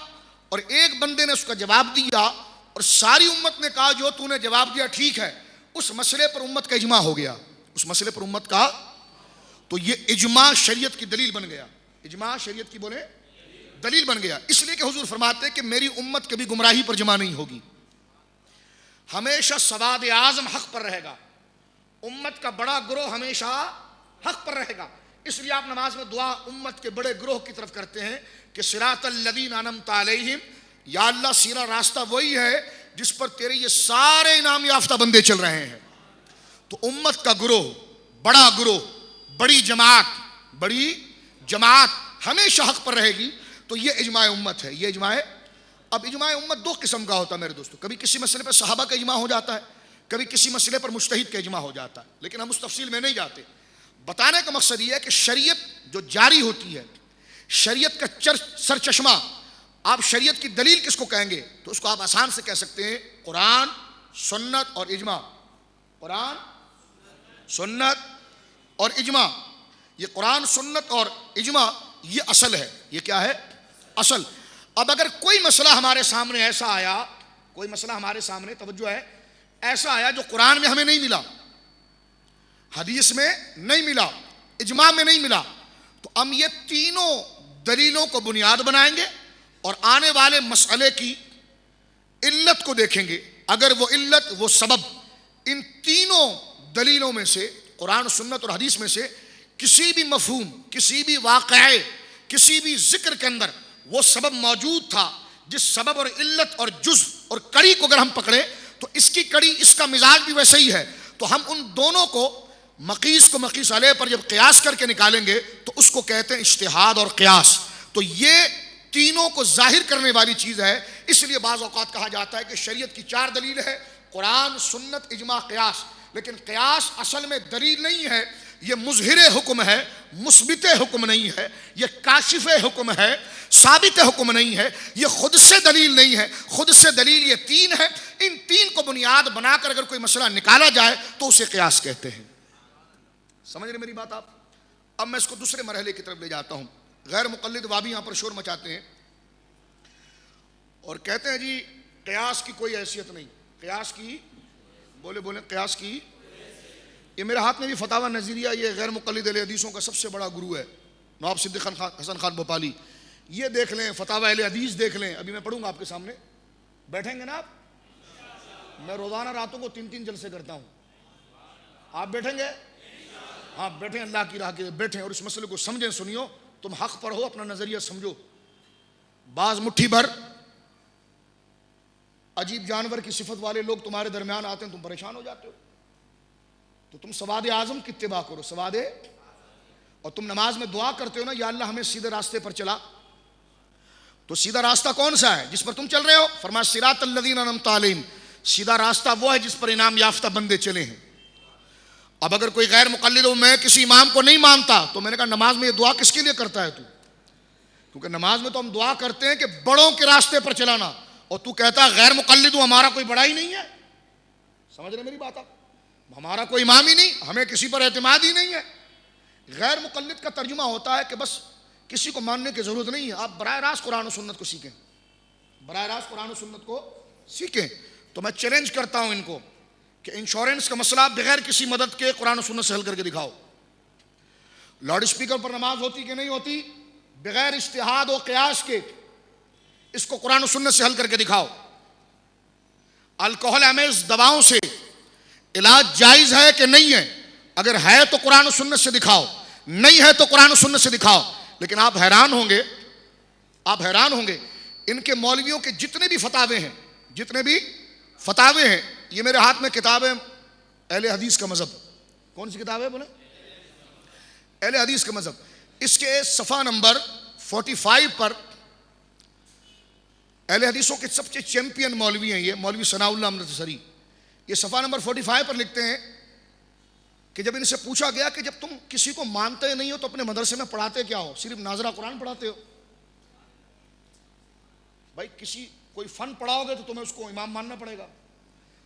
اور ایک بندے نے اس کا جواب دیا اور ساری امت نے کہا جو تو نے جواب دیا ٹھیک ہے، اس مسئلے پر امت کا اجماع ہو گیا، اس مسئلے پر امت کا، تو یہ اجماع شریعت کی دلیل بن گیا۔ اجماع شریعت کی بولے دلیل بن گیا، اس لیے کہ حضور فرماتے ہیں کہ میری امت کبھی گمراہی پر جمع نہیں ہوگی، ہمیشہ سواد اعظم حق پر رہے گا، امت کا بڑا گروہ ہمیشہ حق پر رہے گا۔ اس لیے آپ نماز میں دعا امت کے بڑے گروہ کی طرف کرتے ہیں کہ صراط الذین انعمت علیہم، یا اللہ سیدھا راستہ وہی ہے جس پر تیرے یہ سارے انعام یافتہ بندے چل رہے ہیں۔ تو امت کا گروہ، بڑا گروہ، بڑی جماعت ہمیشہ حق پر رہے گی، تو یہ اجماع امت ہے، یہ اجماع۔ اب اجماع امت دو قسم کا ہوتا ہے میرے دوستو، کبھی کسی مسئلے پر صحابہ کا اجماع ہو جاتا ہے، کبھی کسی مسئلے پر مجتہد کا اجماع ہو جاتا ہے، لیکن ہم اس تفصیل میں نہیں جاتے۔ بتانے کا مقصد یہ ہے کہ شریعت جو جاری ہوتی ہے، شریعت کا سرچشمہ، آپ شریعت کی دلیل کس کو کہیں گے؟ تو اس کو آپ آسان سے کہہ سکتے ہیں قرآن، سنت اور اجماع۔ قرآن، سنت اور اجماع، یہ قرآن، سنت اور اجماع یہ اصل ہے۔ یہ کیا ہے؟ اصل۔ اب اگر کوئی مسئلہ ہمارے سامنے ایسا آیا، کوئی مسئلہ ہمارے سامنے، توجہ ہے، ایسا آیا جو قرآن میں ہمیں نہیں ملا، حدیث میں نہیں ملا، اجماع میں نہیں ملا، تو ہم یہ تینوں دلیلوں کو بنیاد بنائیں گے اور آنے والے مسئلے کی علت کو دیکھیں گے۔ اگر وہ علت، وہ سبب ان تینوں دلیلوں میں سے، قرآن، سنت اور حدیث میں سے کسی بھی مفہوم، کسی بھی واقعے، کسی بھی ذکر کے اندر وہ سبب موجود تھا، جس سبب اور علت اور جز اور کڑی کو اگر ہم پکڑے تو اس کی کڑی، اس کا مزاج بھی ویسے ہی ہے، تو ہم ان دونوں کو مقیس کو مقیس علیہ پر جب قیاس کر کے نکالیں گے تو اس کو کہتے ہیں اجتہاد اور قیاس۔ تو یہ تینوں کو ظاہر کرنے والی چیز ہے، اس لیے بعض اوقات کہا جاتا ہے کہ شریعت کی چار دلیل ہے، قرآن، سنت، اجماع، قیاس۔ لیکن قیاس اصل میں دلیل نہیں ہے، یہ مظہر حکم ہے، مثبت حکم نہیں ہے، یہ کاشف حکم ہے، ثابت حکم نہیں ہے، یہ خود سے دلیل نہیں ہے۔ خود سے دلیل یہ تین ہے، ان تین کو بنیاد بنا کر اگر کوئی مسئلہ نکالا جائے تو اسے قیاس کہتے ہیں۔ سمجھ رہے میری بات آپ؟ اب میں اس کو دوسرے مرحلے کی طرف لے جاتا ہوں۔ غیر مقلد وابی یہاں پر شور مچاتے ہیں اور کہتے ہیں جی قیاس کی کوئی حیثیت نہیں، قیاس کی، بولے قیاس کی۔ یہ میرے ہاتھ میں بھی فتاوی نظریہ، یہ غیر مقلد اہل حدیثوں کا سب سے بڑا گرو ہے، نواب صدیق حسن خان بھوپالی۔ یہ دیکھ لیں، فتاوی اہل حدیث دیکھ لیں، ابھی میں پڑھوں گا آپ کے سامنے، بیٹھیں گے نا آپ؟ میں روزانہ راتوں کو 3 جلسے کرتا ہوں، آپ بیٹھیں گے؟ ہاں بیٹھیں، اللہ کی راہ کے بیٹھیں اور اس مسئلے کو سمجھیں، سنیو، تم حق پر ہو، اپنا نظریہ سمجھو۔ بعض مٹھی بھر عجیب جانور کی صفت والے لوگ تمہارے درمیان آتے ہیں، تم پریشان ہو جاتے ہو، تو تم سواد اعظم کی اتباع کرو، سواد، اور تم نماز میں دعا کرتے ہو نا، یا اللہ ہمیں سیدھے راستے پر چلا، تو سیدھا راستہ کون سا ہے جس پر تم چل رہے ہو؟ فرمایا صراط الذین انعمت علیہم، سیدھا راستہ وہ ہے جس پر انعام یافتہ بندے چلے ہیں۔ اب اگر کوئی غیر مقلد ہو، میں کسی امام کو نہیں مانتا، تو میں نے کہا نماز میں یہ دعا کس کے لیے کرتا ہے تو؟ کیونکہ نماز میں تو ہم دعا کرتے ہیں کہ بڑوں کے راستے پر چلانا، اور تو کہتا ہے غیر مقلد ہوں، ہمارا کوئی بڑا ہی نہیں ہے۔ سمجھ رہے میری بات آپ؟ ہمارا کوئی امام ہی نہیں، ہمیں کسی پر اعتماد ہی نہیں ہے۔ غیر مقلد کا ترجمہ ہوتا ہے کہ بس کسی کو ماننے کی ضرورت نہیں ہے، آپ براہ راست قرآن و سنت کو سیکھیں، براہ راست قرآن و سنت کو سیکھیں۔ تو میں چیلنج کرتا ہوں ان کو کہ انشورنس کا مسئلہ بغیر کسی مدد کے قرآن و سنت سے حل کر کے دکھاؤ۔ لاؤڈ اسپیکر پر نماز ہوتی کہ نہیں ہوتی؟ بغیر اجتہاد و قیاس کے اس کو قرآن و سنت سے حل کر کے دکھاؤ۔ الکحل امیز دواؤں سے علاج جائز ہے کہ نہیں ہے؟ اگر ہے تو قرآن و سنت سے دکھاؤ، نہیں ہے تو قرآن و سنت سے دکھاؤ۔ لیکن آپ حیران ہوں گے ان کے مولویوں کے جتنے بھی فتاوے ہیں، یہ میرے ہاتھ میں کتاب ہے اہل حدیث کا مذہب۔ کون سی کتاب ہے بولے؟ اہل حدیث کا مذہب۔ اس کے صفحہ نمبر 45 پر اہل حدیثوں کے سب سے چیمپئن مولوی ہیں، یہ مولوی ثناء اللہ امرتسری، یہ صفحہ نمبر 45 پر لکھتے ہیں کہ جب ان سے پوچھا گیا کہ جب تم کسی کو مانتے نہیں ہو تو اپنے مدرسے میں پڑھاتے کیا ہو؟ صرف ناظرہ قرآن پڑھاتے ہو؟ بھائی کوئی فن پڑھاؤ گے تو تمہیں اس کو امام ماننا پڑے گا،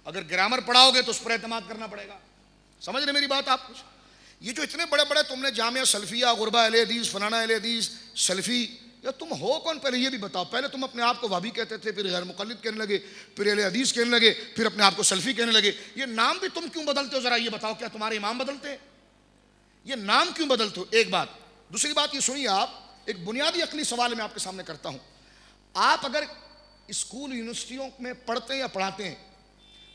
اگر گرامر پڑھاؤ گے تو اس پر اعتماد کرنا پڑے گا۔ سمجھ رہے میری بات آپ؟ یہ جو اتنے بڑے بڑے تم نے جامعہ سلفیہ، غربہ اہل حدیث، فلانا اہل حدیث، سلفی، یا تم ہو کون؟ پہلے یہ بھی بتاؤ۔ پہلے تم اپنے آپ کو وہابی کہتے تھے، پھر غیر مقلد کہنے لگے، پھر اہل حدیث کہنے لگے، پھر اپنے آپ کو سلفی کہنے لگے۔ یہ نام بھی تم کیوں بدلتے ہو؟ ذرا یہ بتاؤ، کیا تمہارے امام بدلتے ہیں؟ یہ نام کیوں بدلتے ہو؟ ایک بات۔ دوسری بات یہ سنیے آپ ایک بنیادی عقلی سوال میں آپ کے سامنے کرتا ہوں. آپ اگر اسکول یونیورسٹیوں میں پڑھتے ہیں یا پڑھاتے ہیں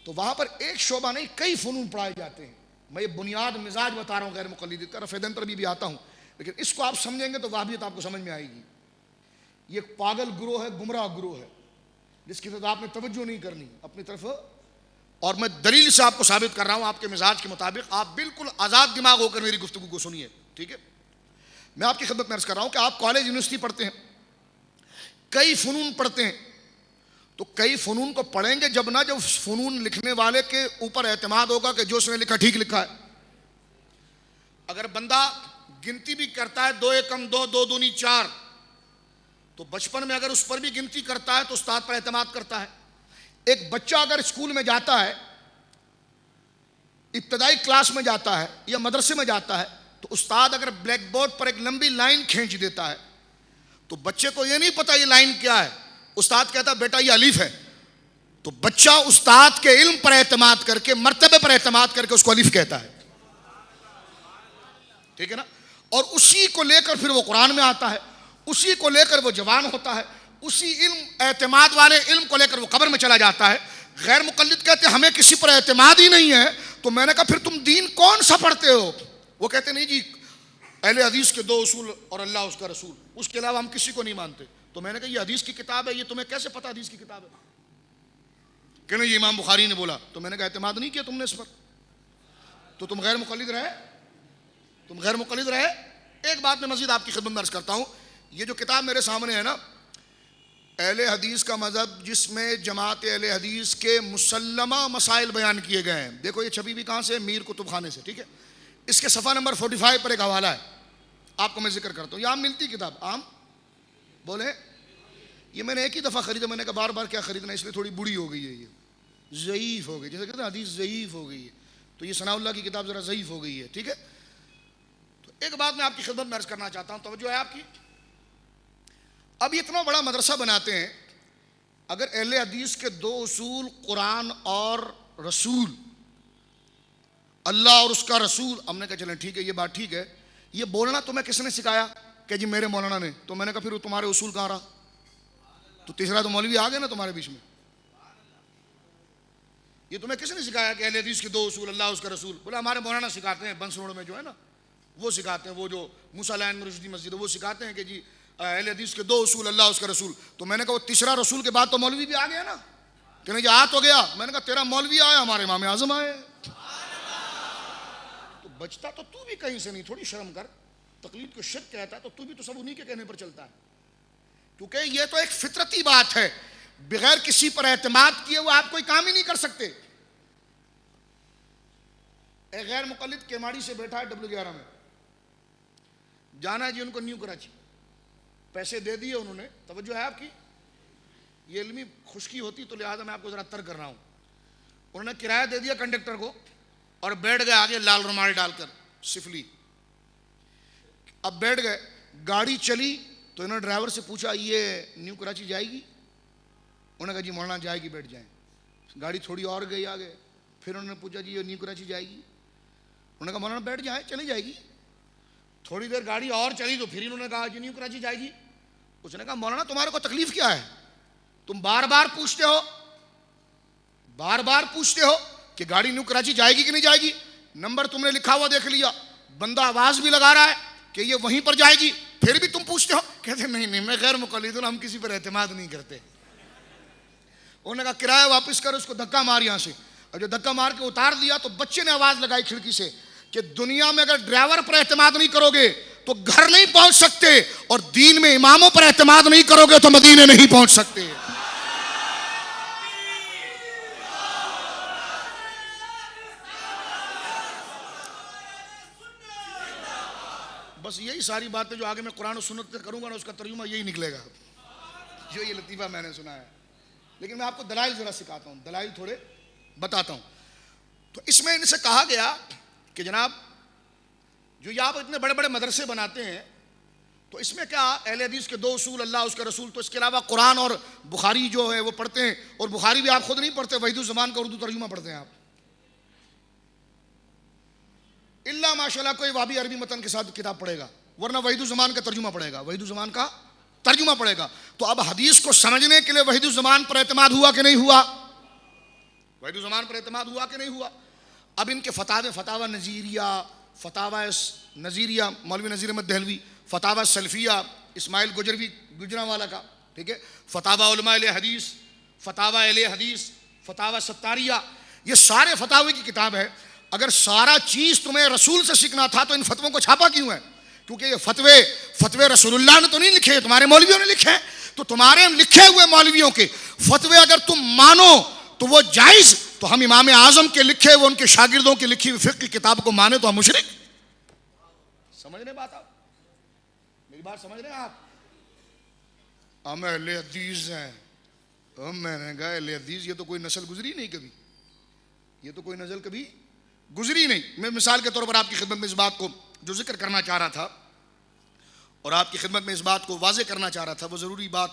تو وہاں پر ایک شعبہ نہیں کئی فنون پڑھائے جاتے ہیں. میں یہ بنیاد مزاج بتا رہا ہوں غیر مقلد کا، رفیدن پر بھی آتا ہوں، لیکن اس کو آپ سمجھیں گے تو وہابیت آپ کو سمجھ میں آئے گی. یہ ایک پاگل گروہ ہے، گمراہ گروہ ہے، جس کی طرف آپ نے توجہ نہیں کرنی اپنی طرف. اور میں دلیل سے آپ کو ثابت کر رہا ہوں، آپ کے مزاج کے مطابق. آپ بالکل آزاد دماغ ہو کر میری گفتگو کو سنیے، ٹھیک ہے؟ میں آپ کی خدمت میں عرض کر رہا ہوں کہ آپ کالج یونیورسٹی پڑھتے ہیں، کئی فنون پڑھتے ہیں، تو کئی فنون کو پڑھیں گے جب فنون لکھنے والے کے اوپر اعتماد ہوگا کہ جو اس نے لکھا ٹھیک لکھا ہے. اگر بندہ گنتی بھی کرتا ہے 2 ایکم 2 2 دونی 4، تو بچپن میں اگر اس پر بھی گنتی کرتا ہے تو استاد پر اعتماد کرتا ہے. ایک بچہ اگر اسکول میں جاتا ہے، ابتدائی کلاس میں جاتا ہے یا مدرسے میں جاتا ہے، تو استاد اگر بلیک بورڈ پر ایک لمبی لائن کھینچ دیتا ہے تو بچے کو یہ نہیں پتا یہ لائن کیا ہے. استاد کہتا ہے بیٹا یہ الف ہے، تو بچہ استاد کے علم پر اعتماد کر کے، مرتبے پر اعتماد کر کے اس کو الف کہتا ہے، ٹھیک ہے نا؟ اور اسی کو لے کر پھر وہ قرآن میں آتا ہے، اسی کو لے کر وہ جوان ہوتا ہے، اسی علم اعتماد والے علم کو لے کر وہ قبر میں چلا جاتا ہے. غیر مقلد کہتے ہیں ہمیں کسی پر اعتماد ہی نہیں ہے. تو میں نے کہا پھر تم دین کون سا پڑھتے ہو؟ وہ کہتے نہیں جی اہل حدیث کے 2 اصول اور اللہ اس کا رسول، اس کے علاوہ ہم کسی کو نہیں مانتے. تو میں نے کہا یہ حدیث کی کتاب ہے، یہ تمہیں کیسے پتا حدیث کی کتاب ہے؟ کہ نہیں یہ امام بخاری نے بولا. تو میں نے کہا اعتماد نہیں کیا تم نے اس پر، تو تم غیر مقلد رہے، تم غیر مقلد رہے. ایک بات میں مزید آپ کی خدمت میں عرض کرتا ہوں، یہ جو کتاب میرے سامنے ہے نا، اہل حدیث کا مذہب، جس میں جماعت اہل حدیث کے مسلمہ مسائل بیان کیے گئے ہیں. دیکھو یہ چھپی بھی کہاں سے؟ میر کتب خانے سے، ٹھیک ہے؟ اس کے صفحہ نمبر 45 پر ایک حوالہ ہے، آپ کو میں ذکر کرتا ہوں. یہ عام ملتی کتاب، عام بولے. یہ میں نے ایک ہی دفعہ خریدا، میں نے کہا بار بار کیا خریدنا، اس لیے تھوڑی بڑی ہو گئی ہے، یہ ضعیف ہو گئی، جیسے کہتے ہیں حدیث ضعیف ہو گئی ہے، تو یہ ثناء اللہ کی کتاب ذرا ضعیف ہو گئی ہے، ٹھیک ہے؟ تو ایک بات میں آپ کی خدمت میں عرض کرنا چاہتا ہوں، توجہ ہے آپ کی. اب اتنا بڑا مدرسہ بناتے ہیں، اگر اہل حدیث کے 2 اصول قرآن اور رسول، اللہ اور اس کا رسول، ہم نے کہا چلیں ٹھیک ہے یہ بات ٹھیک ہے. یہ بولنا تمہیں کس نے سکھایا؟ کہ جی میرے مولانا نے. تو میں نے کہا پھر تمہارے اصول کہاں رہا؟ تو تیسرا تو مولوی آ گیا نا تمہارے بیچ میں. یہ تمہیں کس نے سکھایا کہ اہل حدیث کے 2 اصول اللہ اس کا رسول؟ بولا ہمارے مولانا سکھاتے ہیں، بنس روڈ میں جو ہے نا وہ سکھاتے ہیں، وہ جو موسیٰ لائن میں رشدی مسجد ہے وہ سکھاتے ہیں کہ جی اہل حدیث کے 2 اصول اللہ اس کا رسول. تو میں نے کہا وہ تیسرا رسول کے بعد تو مولوی بھی آ گیا نا. کہ نہیں جی آ تو گیا. میں نے کہا تیرا مولوی آیا، ہمارے امام اعظم آئے. تو بچتا تو بھی کہیں سے نہیں، تھوڑی شرم کر. تقلید کو شرک کہتا ہے تو بھی تو سب انہی کے کہنے پر چلتا ہے، کیونکہ یہ تو ایک فطرتی بات ہے. بغیر کسی پر اعتماد کیے وہ آپ کوئی کام ہی نہیں کر سکتے. ایک غیر مقلد کیماڑی سے بیٹھا ہے W11 میں، جانا ہے جی ان کو نیو کراچی. پیسے دے دیے انہوں نے، توجہ ہے آپ کی، یہ علمی خشکی ہوتی تو لہٰذا میں آپ کو ذرا تر کر رہا ہوں. انہوں نے کرایہ دے دیا کنڈکٹر کو اور بیٹھ گئے آگے لال رومال ڈال کر سفلی. اب بیٹھ گئے، گاڑی چلی تو انہوں نے ڈرائیور سے پوچھا یہ نیو کراچی جائے گی؟ انہوں نے کہا جی مولانا جائے گی، بیٹھ جائیں. گاڑی تھوڑی اور گئی آگے، پھر انہوں نے پوچھا جی یہ نیو کراچی جائے گی؟ انہوں نے کہا مولانا بیٹھ جائیں، چلی جائے گی. تھوڑی دیر گاڑی اور چلی تو پھر انہوں نے کہا جی نیو کراچی جائے گی. اس نے کہا مولانا تمہارے کو تکلیف کیا ہے؟ تم بار بار پوچھتے ہو کہ گاڑی نیو کراچی جائے گی کہ نہیں جائے گی. نمبر تم نے لکھا ہوا دیکھ لیا، بندہ آواز بھی لگا رہا ہے کہ یہ وہیں پر جائے گی، پھر بھی تم پوچھتے ہو. کہتے نہیں میں غیر مقلد ہوں، ہم کسی پر اعتماد نہیں کرتے. انہوں نے کہا کرایہ واپس کر، اس کو دھکا مار یہاں سے. اور جو دھکا مار کے اتار دیا تو بچے نے آواز لگائی کھڑکی سے کہ دنیا میں اگر ڈرائیور پر اعتماد نہیں کرو گے تو گھر نہیں پہنچ سکتے، اور دین میں اماموں پر اعتماد نہیں کرو گے تو مدینے نہیں پہنچ سکتے. بس یہی ساری باتیں جو آگے میں قرآن و سنت سے کروں گا نا، اس کا ترجمہ یہی نکلے گا جو یہ لطیفہ میں نے سنا ہے. لیکن میں آپ کو دلائل ذرا سکھاتا ہوں، دلائل تھوڑے بتاتا ہوں. تو اس میں ان سے کہا گیا کہ جناب جو یہ آپ اتنے بڑے بڑے مدرسے بناتے ہیں تو اس میں کیا اہل حدیث کے 2 اصول اللہ اس کا رسول، تو اس کے علاوہ قرآن اور بخاری جو ہے وہ پڑھتے ہیں. اور بخاری بھی آپ خود نہیں پڑھتے، وحید الزمان کا اردو ترجمہ پڑھتے ہیں آپ. اللہ ماشاءاللہ کوئی وابی عربی متن کے ساتھ کتاب پڑھے گا، ورنہ وحید الزمان کا ترجمہ پڑھے گا، وحید الزمان کا ترجمہ پڑھے گا. تو اب حدیث کو سمجھنے کے لیے وحید الزمان پر اعتماد ہوا کہ نہیں ہوا؟ وحید الزمان پر اعتماد ہوا کہ نہیں ہوا؟ اب ان کے فتاوی نظیریہ، فتاوی نظیریہ مولوی نذیر احمد دہلوی، فتاوی سلفیہ اسماعیل گجرانوالہ کا، ٹھیک ہے، فتاوی علماء اہل حدیث، فتاوی اہل حدیث، فتاوی ستاریہ، یہ سارے فتاوی کی کتاب ہے. اگر سارا چیز تمہیں رسول سے سیکھنا تھا تو ان فتووں کو چھاپا کیوں ہے؟ کیونکہ یہ فتوے رسول اللہ نے تو نہیں لکھے، تمہارے مولویوں نے لکھے. تو تمہارے لکھے ہوئے مولویوں کے فتوے اگر تم مانو تو وہ جائز، تو ہم امام اعظم کے لکھے ہوئے ان کے شاگردوں کی لکھی ہوئی فقہ کی کتاب کو مانے تو ہم مشرک. سمجھ رہے بات؟ آپ میری بات سمجھ رہے ہیں؟ آپ ہم اہل حدیث ہیں، میں نے کہا اہل حدیث یہ تو کوئی نسل گزری نہیں کبھی، یہ تو کوئی نسل کبھی گزری نہیں. میں مثال کے طور پر آپ کی خدمت میں اس بات کو جو ذکر کرنا چاہ رہا تھا اور آپ کی خدمت میں اس بات کو واضح کرنا چاہ رہا تھا، وہ ضروری بات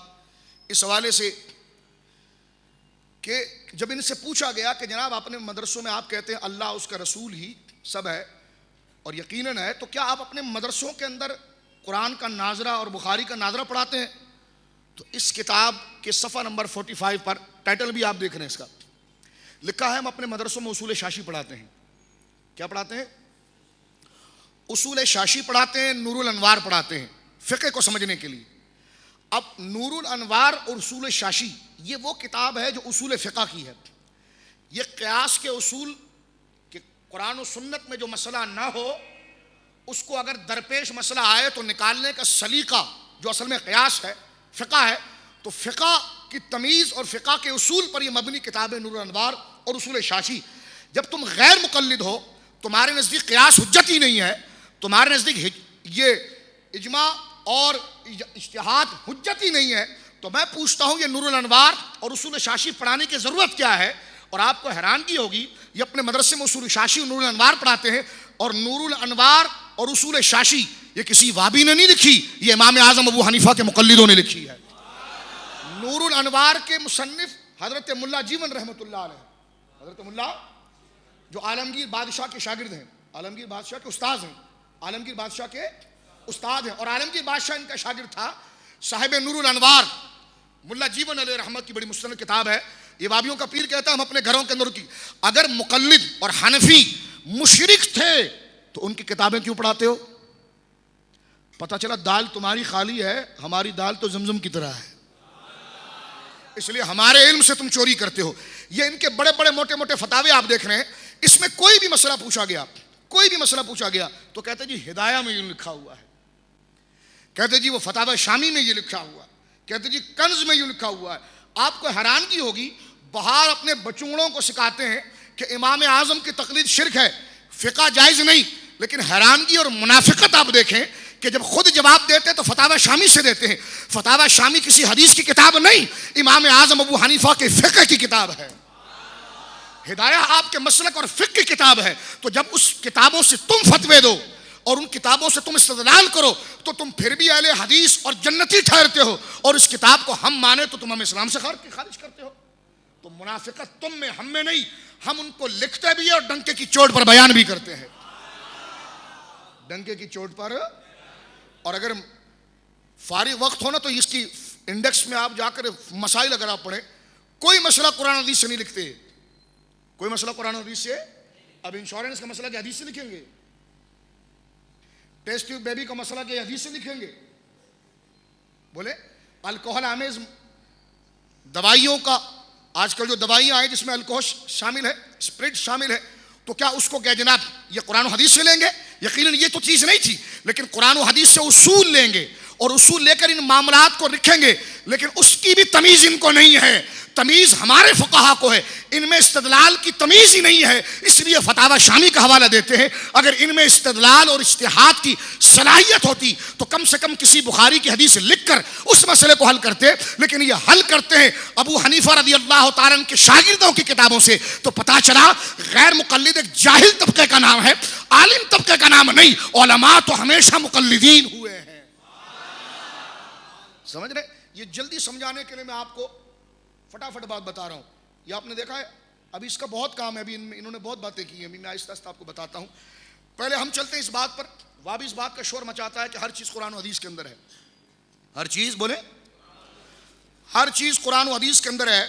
اس حوالے سے کہ جب ان سے پوچھا گیا کہ جناب اپنے مدرسوں میں آپ کہتے ہیں اللہ اس کا رسول ہی سب ہے اور یقیناً ہے، تو کیا آپ اپنے مدرسوں کے اندر قرآن کا ناظرہ اور بخاری کا ناظرہ پڑھاتے ہیں؟ تو اس کتاب کے صفحہ نمبر 45 پر ٹائٹل بھی آپ دیکھ رہے ہیں، اس کا لکھا ہے ہم اپنے مدرسوں میں اصول شاشی پڑھاتے ہیں. کیا پڑھاتے ہیں؟ اصول شاشی پڑھاتے ہیں، نور الانوار پڑھاتے ہیں فقہ کو سمجھنے کے لیے. اب نور الانوار اور اصول شاشی یہ وہ کتاب ہے جو اصول فقہ کی ہے. یہ قیاس کے اصول کہ قرآن و سنت میں جو مسئلہ نہ ہو اس کو اگر درپیش مسئلہ آئے تو نکالنے کا سلیقہ جو اصل میں قیاس ہے، فقہ ہے. تو فقہ کی تمیز اور فقہ کے اصول پر یہ مبنی کتاب ہے نور الانوار اور اصول شاشی. جب تم غیر مقلد ہو، تمہارے نزدیک قیاس حجت ہی نہیں ہے، تمہارے نزدیک یہ اجماع اور اجتہاد حجت ہی نہیں ہے، تو میں پوچھتا ہوں یہ نور الانوار اور اصول شاشی پڑھانے کی ضرورت کیا ہے؟ اور آپ کو حیرانگی ہوگی یہ اپنے مدرسے میں اصول شاشی اور نور الانوار پڑھاتے ہیں، اور نور الانوار اور اصول شاشی یہ کسی وابی نے نہیں لکھی، یہ امام اعظم ابو حنیفہ کے مقلدوں نے لکھی ہے. نور الانوار کے مصنف حضرت ملا جیون رحمۃ اللہ علیہ، حضرت ملا جو عالمگیر بادشاہ کے شاگرد ہیں، عالمگیر بادشاہ کے استاد ہیں، عالمگیر بادشاہ کے استاد ہیں، اور عالمگیر بادشاہ ان کا شاگرد تھا. صاحب نور الانوار ملا جیون علیہ رحمت کی بڑی مستند کتاب ہے. یہ وابیوں کا پیر کہتا ہے ہم اپنے گھروں کے اندر کی اگر مقلد اور حنفی مشرک تھے تو ان کی کتابیں کیوں پڑھاتے ہو؟ پتہ چلا دال تمہاری خالی ہے، ہماری دال تو زمزم کی طرح ہے، اس لیے ہمارے علم سے تم چوری کرتے ہو. یہ ان کے بڑے بڑے موٹے موٹے فتاوے آپ دیکھ رہے ہیں، اس میں کوئی بھی مسئلہ پوچھا گیا، کوئی بھی مسئلہ پوچھا گیا تو کہتے جی ہدایہ میں یوں لکھا ہوا ہے، کہتے جی وہ فتاوی شامی میں یہ لکھا ہوا ہے، کہتے جی کنز میں یوں لکھا ہوا ہے. آپ کو حیرانگی ہوگی، بہار اپنے بچوڑوں کو سکھاتے ہیں کہ امام اعظم کی تقلید شرک ہے، فقہ جائز نہیں، لیکن حیرانگی اور منافقت آپ دیکھیں کہ جب خود جواب دیتے تو فتاوی شامی سے دیتے ہیں. فتاوی شامی کسی حدیث کی کتاب نہیں، امام اعظم ابو حنیفہ کے فقہ کی کتاب ہے. ہدایہ آپ کے مسلک اور فقہ کی کتاب ہے. تو جب اس کتابوں سے تم فتوے دو اور ان کتابوں سے تم استدلال کرو تو تم پھر بھی اہل حدیث اور جنتی ٹھہرتے ہو، اور اس کتاب کو ہم مانے تو تم ہم اسلام سے خارج کرتے ہو. تو منافقت تم میں، ہم میں نہیں. ہم ان کو لکھتے بھی ہیں اور ڈنکے کی چوٹ پر بیان بھی کرتے ہیں، ڈنکے کی چوٹ پر. اور اگر فارغ وقت ہو نا تو اس کی انڈیکس میں آپ جا کر مسائل اگر آپ پڑھیں، کوئی مسئلہ قرآن حدیث سے نہیں لکھتے، کوئی مسئلہ قرآن حدیث سے. اب انشورنس کا مسئلہ کیا حدیث سے لکھیں گے؟ ٹیسٹ ٹیوب بیبی کا مسئلہ کیا حدیث سے لکھیں گے؟ بولے الکوہل آمیز دوائیوں کا، آج کل جو دوائیاں ہیں جس میں الکوہل شامل ہے، اسپرٹ شامل ہے، تو کیا اس کو کیا جناب یہ قرآن و حدیث سے لیں گے؟ یقیناً یہ تو چیز نہیں تھی، لیکن قرآن و حدیث سے اصول لیں گے اور اصول لے کر ان معاملات کو لکھیں گے. لیکن اس کی بھی تمیز ان کو نہیں ہے، تمیز ہمارے فقہا کو ہے، ان میں استدلال کی تمیز ہی نہیں ہے، اس لیے فتاوی شامی کا حوالہ دیتے ہیں. اگر ان میں استدلال اور اجتہاد کی صلاحیت ہوتی تو کم سے کم کسی بخاری کی حدیث لکھ کر اس مسئلے کو حل کرتے. لیکن یہ حل کرتے ہیں ابو حنیفہ رضی اللہ تعالیٰ عنہ کے شاگردوں کی کتابوں سے. تو پتہ چلا غیر مقلد ایک جاہل طبقے کا نام ہے، عالم طبقے کا نام نہیں. علماء تو ہمیشہ مقلدین ہوئے ہیں. سمجھ رہے؟ یہ جلدی سمجھانے کے لیے میں آپ کو فٹافٹ بات بتا رہا ہوں. یہ آپ نے دیکھا ہے ابھی اس کا بہت کام ہے، ابھی انہوں نے بہت باتیں کی ہیں، ابھی میں آہستہ آہستہ آپ کو بتاتا ہوں. پہلے ہم چلتے ہیں اس بات پر. وہابی اس بات کا شور مچاتا ہے کہ ہر چیز قرآن و حدیث کے اندر ہے. ہر چیز بولے ہر چیز قرآن و حدیث کے اندر ہے.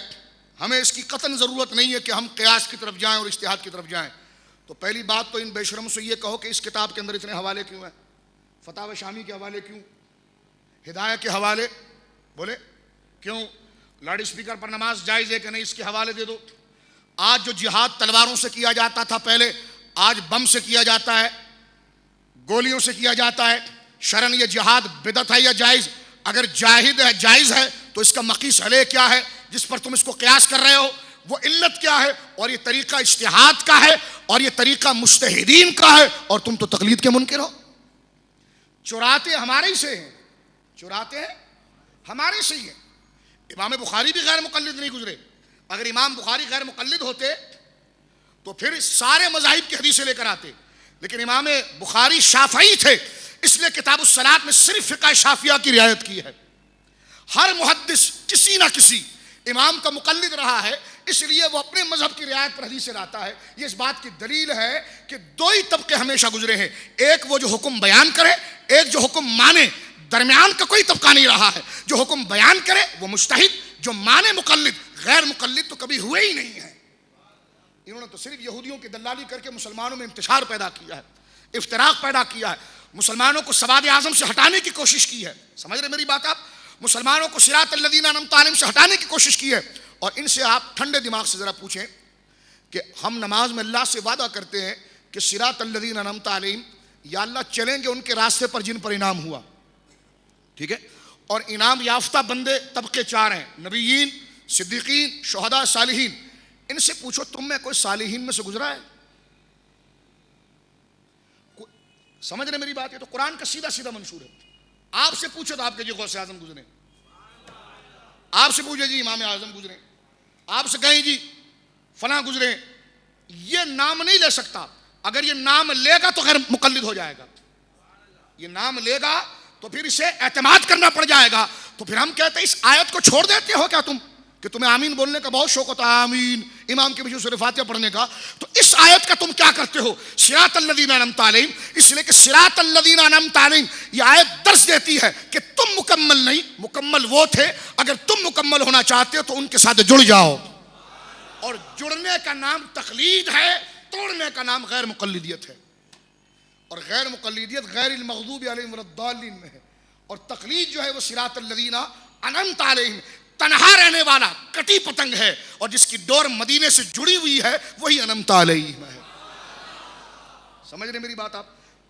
ہمیں اس کی قطعاً ضرورت نہیں ہے کہ ہم قیاس کی طرف جائیں اور اجتہاد کی طرف جائیں. تو پہلی بات تو ان بے شرم سے یہ کہو کہ اس کتاب کے اندر اتنے حوالے کیوں ہیں؟ فتاوی شامی کے حوالے کیوں؟ ہدایہ کے حوالے بولے کیوں؟ لاؤڈ اسپیکر پر نماز جائز ہے کہ نہیں، اس کے حوالے دے دو. آج جو جہاد تلواروں سے کیا جاتا تھا پہلے، آج بم سے کیا جاتا ہے، گولیوں سے کیا جاتا ہے. شرعاً یہ جہاد بدعت ہے یا جائز؟ اگر جائز ہے تو اس کا مقیس علیہ کیا ہے جس پر تم اس کو قیاس کر رہے ہو؟ وہ علت کیا ہے؟ اور یہ طریقہ اجتہاد کا ہے اور یہ طریقہ مجتہدین کا ہے، اور تم تو تقلید کے منکر ہو. چراتے ہمارے ہی سے ہیں، چراتے ہیں ہمارے سے ہی ہیں. امام بخاری بھی غیر مقلد نہیں گزرے. اگر امام بخاری غیر مقلد ہوتے تو پھر سارے مذاہب کی حدیثیں لے کر آتے. لیکن امام بخاری شافعی تھے، اس لیے کتاب الصلاۃ میں صرف فقہ شافعیہ کی رعایت کی ہے. ہر محدث کسی نہ کسی امام کا مقلد رہا ہے، اس لیے وہ اپنے مذہب کی رعایت پر حدیث لاتا ہے. یہ اس بات کی دلیل ہے کہ دو ہی طبقے ہمیشہ گزرے ہیں، ایک وہ جو حکم بیان کرے، ایک جو حکم مانے. درمیان کا کوئی طبقہ نہیں رہا ہے. جو حکم بیان کرے وہ مجتہد، جو مانے مقلد. غیر مقلد تو کبھی ہوئے ہی نہیں ہیں. انہوں نے تو صرف یہودیوں کی دلالی کر کے مسلمانوں میں انتشار پیدا کیا ہے، افتراق پیدا کیا ہے، مسلمانوں کو سواد اعظم سے ہٹانے کی کوشش کی ہے. سمجھ رہے میری بات آپ؟ مسلمانوں کو صراط الذین انعمت علیہم سے ہٹانے کی کوشش کی ہے. اور ان سے آپ ٹھنڈے دماغ سے ذرا پوچھیں کہ ہم نماز میں اللہ سے وعدہ کرتے ہیں کہ صراط الذین انعمت علیہم، یا اللہ چلیں گے ان کے راستے پر جن پر انعام ہوا. ٹھیک ہے؟ اور انعام یافتہ بندے طبقے چار ہیں: نبیین، صدیقین، شہداء، صالحین. ان سے پوچھو تم میں کوئی صالحین میں سے گزرا ہے؟ سمجھ رہے میری بات؟ ہے تو قرآن کا سیدھا سیدھا منشور ہے. آپ سے پوچھو تو آپ کے جی غوث اعظم گزرے، آپ سے پوچھے جی امام اعظم گزرے، آپ سے کہیں جی فلاں گزرے. یہ نام نہیں لے سکتا. اگر یہ نام لے گا تو غیر مقلد ہو جائے گا. یہ نام لے گا تو پھر اسے اعتماد کرنا پڑ جائے گا. تو پھر ہم کہتے ہیں اس آیت کو چھوڑ دیتے ہو کیا تم کہ تمہیں آمین بولنے کا بہت شوق ہوتا ہے، آمین امام کے پیچھے سورہ فاتحہ پڑھنے کا. تو اس آیت کا تم کیا کرتے ہو؟ صراط الذین انعمت علیہم. اس لیے کہ صراط الذین انعمت علیہم یہ آیت درس دیتی ہے کہ تم مکمل نہیں، مکمل وہ تھے. اگر تم مکمل ہونا چاہتے ہو تو ان کے ساتھ جڑ جاؤ. اور جڑنے کا نام تقلید ہے، توڑنے کا نام غیر مقلدیت ہے. اور غیر مقلدیت غیر المغضوب علیہم ولا الضالین میں ہے. اور تقلید جو ہے وہ صراط الذین انعمت علیہم، تنہا رہنے والا کٹی پتنگ ہے، اور جس کی ڈور مدینے سے جڑی ہوئی ہے وہی انعمت علیہم ہے. سمجھ رہے میری بات آپ؟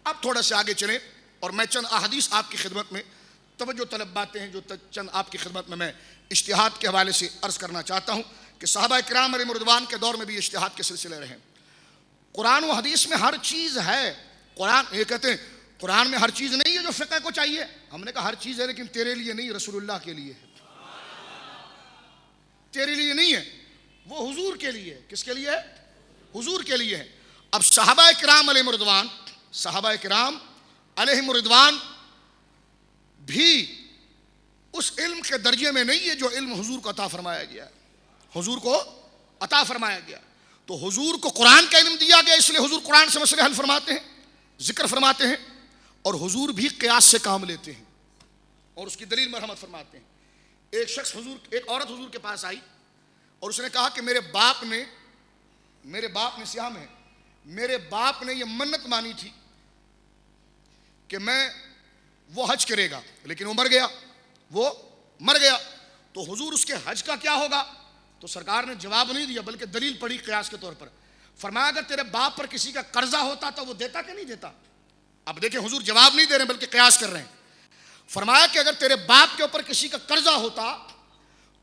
اب تھوڑا سے آگے چلیں اور میں چند احادیث آپ کی خدمت میں توجہ طلب باتیں ہیں جو چند آپ کی خدمت میں اجتہاد کے حوالے سے عرض کرنا چاہتا ہوں کہ صحابہ کرام علیہم رضوان کے دور میں بھی اجتہاد کے سلسلے رہے. قرآن و حدیث میں ہر چیز ہے. قرآن یہ کہتے ہیں قرآن میں ہر چیز نہیں ہے جو فقہ کو چاہیے. ہم نے کہا ہر چیز ہے لیکن تیرے لیے نہیں، رسول اللہ کے لیے ہے. تیرے لیے نہیں ہے، وہ حضور کے لیے ہے. کس کے لیے ہے؟ حضور کے لیے ہے. اب صحابہ کرام علیہم رضوان، صحابہ کرام علیہم رضوان بھی اس علم کے درجے میں نہیں ہے جو علم حضور کو عطا فرمایا گیا ہے. حضور کو عطا فرمایا گیا تو حضور کو قرآن کا علم دیا گیا، اس لیے حضور قرآن سے مسئلے حل فرماتے ہیں، ذکر فرماتے ہیں. اور حضور بھی قیاس سے کام لیتے ہیں اور اس کی دلیل مرحمت فرماتے ہیں. ایک عورت حضور کے پاس آئی اور اس نے کہا کہ میرے باپ نے سیام ہے، میرے باپ نے یہ منت مانی تھی کہ میں وہ حج کرے گا، لیکن وہ مر گیا. تو حضور اس کے حج کا کیا ہوگا؟ تو سرکار نے جواب نہیں دیا بلکہ دلیل پڑھی قیاس کے طور پر. فرمایا اگر تیرے باپ پر کسی کا قرضہ ہوتا تو وہ دیتا کہ نہیں دیتا؟ اب دیکھیں حضور جواب نہیں دے رہے بلکہ قیاس کر رہے ہیں. فرمایا کہ اگر تیرے باپ کے اوپر کسی کا قرضہ ہوتا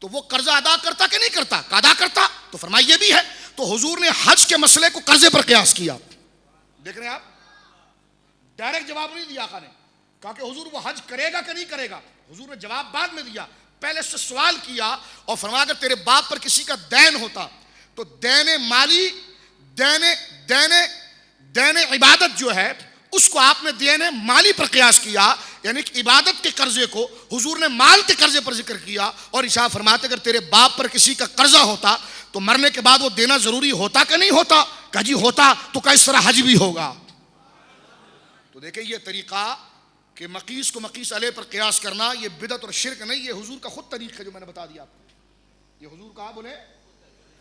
تو وہ قرضہ ادا کرتا کہ نہیں کرتا؟ ادا کرتا. تو فرمایا یہ بھی ہے. تو حضور نے حج کے مسئلے کو قرضے پر قیاس کیا. دیکھ رہے ہیں آپ؟ ڈائریکٹ جواب نہیں دیا آقا نے. کہا کہ حضور وہ حج کرے گا کہ نہیں کرے گا؟ حضور نے جواب بعد میں دیا. پہلے سے سوال کیا اور فرمایا اگر تیرے باپ پر کسی کا دین ہوتا تو دین مالی، دین عبادت جو ہے اس کو آپ نے دین مالی پر قیاس کیا. یعنی کہ عبادت کے قرضے کو حضور نے مال کے قرضے پر ذکر کیا. اور ارشاد فرماتے اگر تیرے باپ پر کسی کا قرضہ ہوتا تو مرنے کے بعد وہ دینا ضروری ہوتا کہ نہیں ہوتا؟ کہا جی ہوتا. تو کیا اس طرح حج بھی ہوگا؟ تو دیکھیں یہ طریقہ کہ مقیس کو مقیس علیہ پر قیاس کرنا یہ بدعت اور شرک نہیں، یہ حضور کا خود طریقہ ہے جو میں نے بتا دیا آپ کو، یہ حضور کا بولے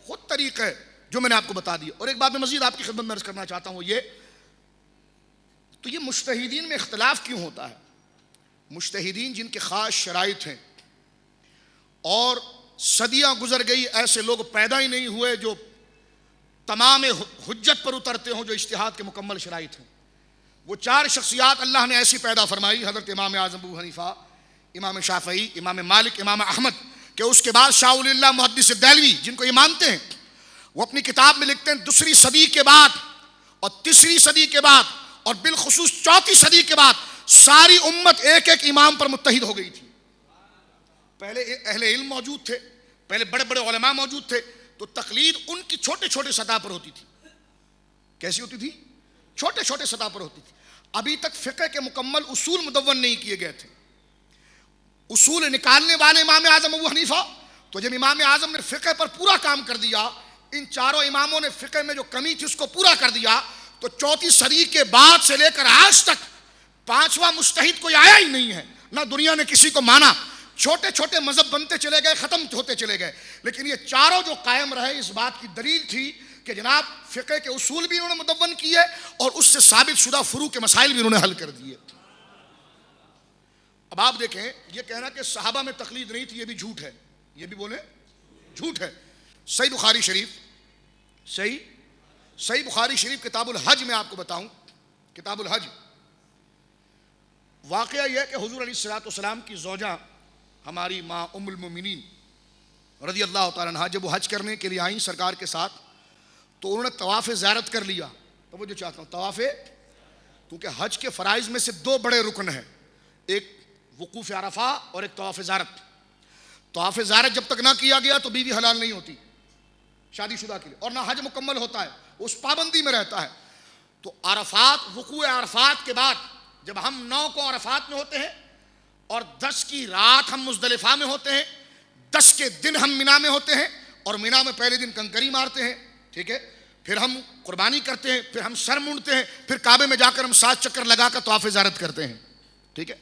خود طریقہ ہے جو میں نے آپ کو بتا دیا۔ اور ایک بات میں مزید آپ کی خدمت میں عرض کرنا چاہتا ہوں، یہ تو یہ مجتہدین میں اختلاف کیوں ہوتا ہے؟ مجتہدین جن کے خاص شرائط ہیں اور صدیاں گزر گئی، ایسے لوگ پیدا ہی نہیں ہوئے جو تمام حجت پر اترتے ہوں، جو اجتہاد کے مکمل شرائط ہیں۔ وہ چار شخصیات اللہ نے ایسی پیدا فرمائی، حضرت امام اعظم ابو حنیفہ، امام شافعی، امام مالک، امام احمد، کہ اس کے بعد شاہ ولی اللہ محدث دہلوی جن کو یہ مانتے ہیں، وہ اپنی کتاب میں لکھتے ہیں 2 صدی کے بعد اور 3 صدی کے بعد اور بالخصوص 4 صدی کے بعد ساری امت ایک ایک امام پر متحد ہو گئی تھی۔ پہلے اہل علم موجود تھے، پہلے بڑے بڑے علماء موجود تھے، تو تقلید ان کی چھوٹے چھوٹے سطح پر ہوتی تھی۔ کیسی ہوتی تھی؟ چھوٹے چھوٹے سطح پر ہوتی تھی۔ ابھی تک فقہ کے مکمل اصول مدون نہیں کیے گئے تھے، اصول نکالنے والے امام اعظم ابو حنیفہ۔ تو جب امام اعظم نے فقہ پر پورا کام کر دیا، ان چاروں اماموں نے فقہ میں جو کمی تھی اس کو پورا کر دیا، تو 4 صدی کے بعد سے لے کر آج تک 5واں مجتہد کوئی آیا ہی نہیں ہے، نہ دنیا نے کسی کو مانا۔ چھوٹے چھوٹے مذہب بنتے چلے گئے، ختم ہوتے چلے گئے، لیکن یہ چاروں جو قائم رہے، اس بات کی دلیل تھی کہ جناب فقہ کے اصول بھی انہوں نے مدون کیے اور اس سے ثابت شدہ فروع کے مسائل بھی انہوں نے حل کر دیے۔ اب آپ دیکھیں، یہ کہنا کہ صحابہ میں تقلید نہیں تھی، یہ بھی جھوٹ ہے، یہ بھی بولے جھوٹ ہے۔ صحیح بخاری شریف، صحیح بخاری شریف کتاب الحج میں آپ کو بتاؤں، کتاب الحج، واقعہ یہ ہے کہ حضور علیہ الصلوۃ والسلام کی زوجہ ہماری ماں ام المومنین رضی اللہ تعالیٰ عنہا جب وہ حج کرنے کے لیے آئیں سرکار کے ساتھ، تو انہوں نے طواف زیارت کر لیا۔ تو وہ جو چاہتا ہوں طواف، کیونکہ حج کے فرائض میں سے 2 بڑے رکن ہیں، ایک وقوف عرفہ اور ایک طواف زیارت۔ طواف زیارت جب تک نہ کیا گیا تو بیوی حلال نہیں ہوتی شادی شدہ کے لیے، اور نہ حج مکمل ہوتا ہے، اس پابندی میں رہتا ہے۔ تو عرفات، وقوع عرفات کے بعد جب ہم 9 کو عرفات میں ہوتے ہیں اور 10 کی رات ہم مزدلفہ میں ہوتے ہیں، 10 کے دن ہم مینا میں ہوتے ہیں، اور مینا میں پہلے دن کنکری مارتے ہیں، ٹھیک ہے، پھر ہم قربانی کرتے ہیں، پھر ہم سر مونڈتے ہیں، پھر کعبے میں جا کر ہم 7 چکر لگا کر طواف زیارت کرتے ہیں، ٹھیک ہے۔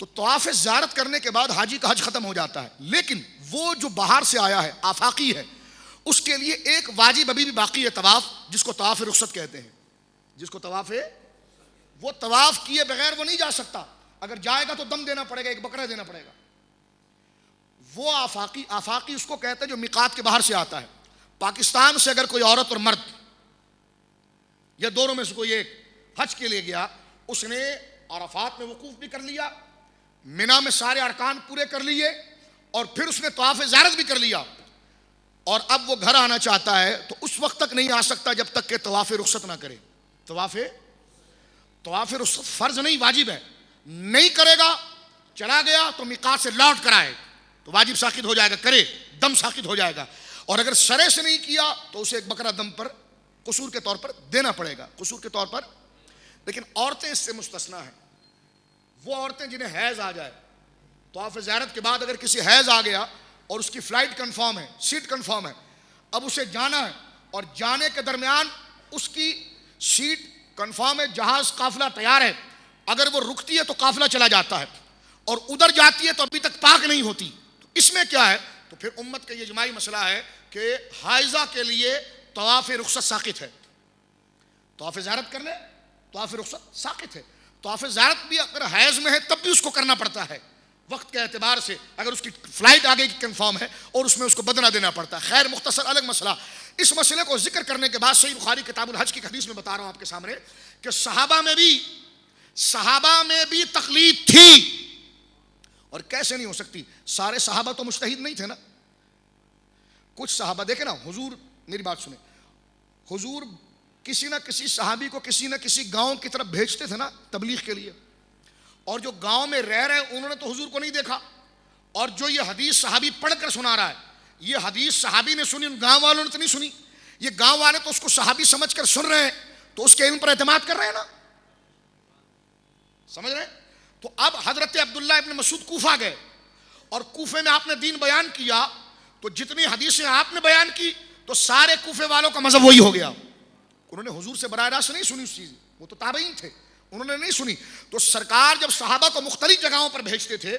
تو طواف زیارت کرنے کے بعد حاجی کا حج ختم ہو جاتا ہے، لیکن وہ جو باہر سے آیا ہے، آفاقی ہے، اس کے لیے ایک واجب ابھی بھی باقی ہے طواف، جس کو طواف رخصت کہتے ہیں، جس کو طواف ہے، وہ طواف کیے بغیر وہ نہیں جا سکتا، اگر جائے گا تو دم دینا پڑے گا، ایک بکرا دینا پڑے گا۔ وہ آفاقی اس کو کہتے ہیں جو میقات کے باہر سے آتا ہے۔ پاکستان سے اگر کوئی عورت اور مرد یا دونوں میں سے کوئی ایک حج کے لیے گیا، اس نے عرفات میں وقوف بھی کر لیا، مینا میں سارے ارکان پورے کر لیے، اور پھر اس نے طواف زیارت بھی کر لیا، اور اب وہ گھر آنا چاہتا ہے، تو اس وقت تک نہیں آ سکتا جب تک کہ طواف رخصت نہ کرے۔ طواف رخصت فرض نہیں، واجب ہے، نہیں کرے گا، چلا گیا تو میقات سے لوٹ کر آئے تو واجب ساقط ہو جائے گا، کرے دم ساقط ہو جائے گا، اور اگر سرے سے نہیں کیا تو اسے ایک بکرا دم پر قصور کے طور پر دینا پڑے گا، قصور کے طور پر۔ لیکن عورتیں اس سے مستثنیٰ ہیں، وہ عورتیں جنہیں حیض آ جائے، طواف زیارت کے بعد اگر کسی حیض آ گیا اور اس کی فلائٹ کنفرم ہے، سیٹ کنفرم ہے، اب اسے جانا ہے، اور جانے کے درمیان اس کی سیٹ کنفرم ہے، جہاز قافلہ تیار ہے، اگر وہ رکتی ہے تو قافلہ چلا جاتا ہے، اور ادھر جاتی ہے تو ابھی تک پاک نہیں ہوتی، تو اس میں کیا ہے؟ تو پھر امت کا یہ اجماعی مسئلہ ہے کہ حائضہ کے لیے طواف رخصت ساقط ہے، طواف زیارت کر لے، طواف رخصت ساقط ہے۔ طواف زیارت بھی اگر حیض میں ہے تب بھی اس کو کرنا پڑتا ہے وقت کے اعتبار سے، اگر اس کی فلائٹ آگے کی کنفرم ہے، اور اس میں اس کو بدنہ دینا پڑتا ہے۔ خیر، مختصر الگ مسئلہ۔ اس مسئلے کو ذکر کرنے کے بعد صحیح بخاری کتاب الحج کی حدیث میں بتا رہا ہوں آپ کے سامنے کہ صحابہ میں بھی تقلید تھی، اور کیسے نہیں ہو سکتی؟ سارے صحابہ تو مجتہد نہیں تھے نا، کچھ صحابہ دیکھیں نا، حضور میری بات سنیں، حضور کسی نہ کسی صحابی کو کسی نہ کسی گاؤں کی طرف بھیجتے تھے نا تبلیغ کے لیے، اور جو گاؤں میں رہ رہے انہوں نے تو حضور کو نہیں دیکھا، اور جو یہ حدیث صحابی پڑھ کر سنا رہا ہے، یہ حدیث صحابی نے سنی، ان گاؤں والوں نے تو نہیں سنی، یہ گاؤں والے تو اس کو صحابی سمجھ کر سن رہے ہیں، تو اس کے علم پر اعتماد کر رہے ہیں نا، سمجھ رہے ہیں؟ تو اب حضرت عبداللہ ابن مسعود کوفہ گئے، اور کوفے میں آپ نے دین بیان کیا، تو جتنی حدیثیں آپ نے بیان کی تو سارے کوفے والوں کا مذہب وہی ہو گیا، انہوں نے حضور سے براہ راست نہیں سنی اس چیز، وہ تو تابعین تھے، انہوں نے نہیں سنی. تو سرکار جب صحابہ کو مختلف جگہوں پر بھیجتے تھے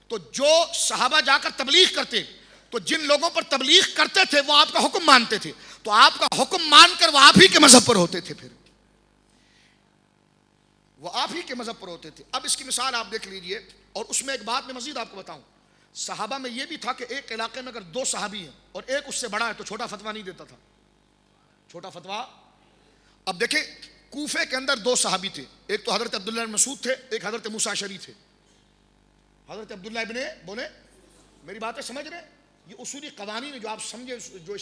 تو جو صحابہ جا کر تبلیغ کرتے تو جن لوگوں پر تبلیغ کرتے تھے وہ آپ کا حکم مانتے تھے, تو آپ کا حکم مان کر وہ آپ ہی کے مذہب پر ہوتے تھے, پھر وہ آپ ہی کے مذہب پر ہوتے تھے. اب اس کی مثال آپ دیکھ لیجئے. اور اس میں ایک بات میں مزید آپ کو بتاؤں, صحابہ میں یہ بھی تھا کہ ایک علاقے میں اگر 2 صحابی ہیں اور ایک اس سے بڑا ہے تو چھوٹا فتویٰ نہیں دیتا تھا, چھوٹا فتویٰ. اب دیکھیں کوفے کے اندر 2 صحابی تھے, ایک تو حضرت عبداللہ بن مسعود تھے, ایک حضرت موسیٰ اشعری تھے. حضرت عبداللہ ابن بولے, میری باتیں سمجھ رہے ہیں؟ یہ اصولی قوانین ہے جو آپ سمجھے, جو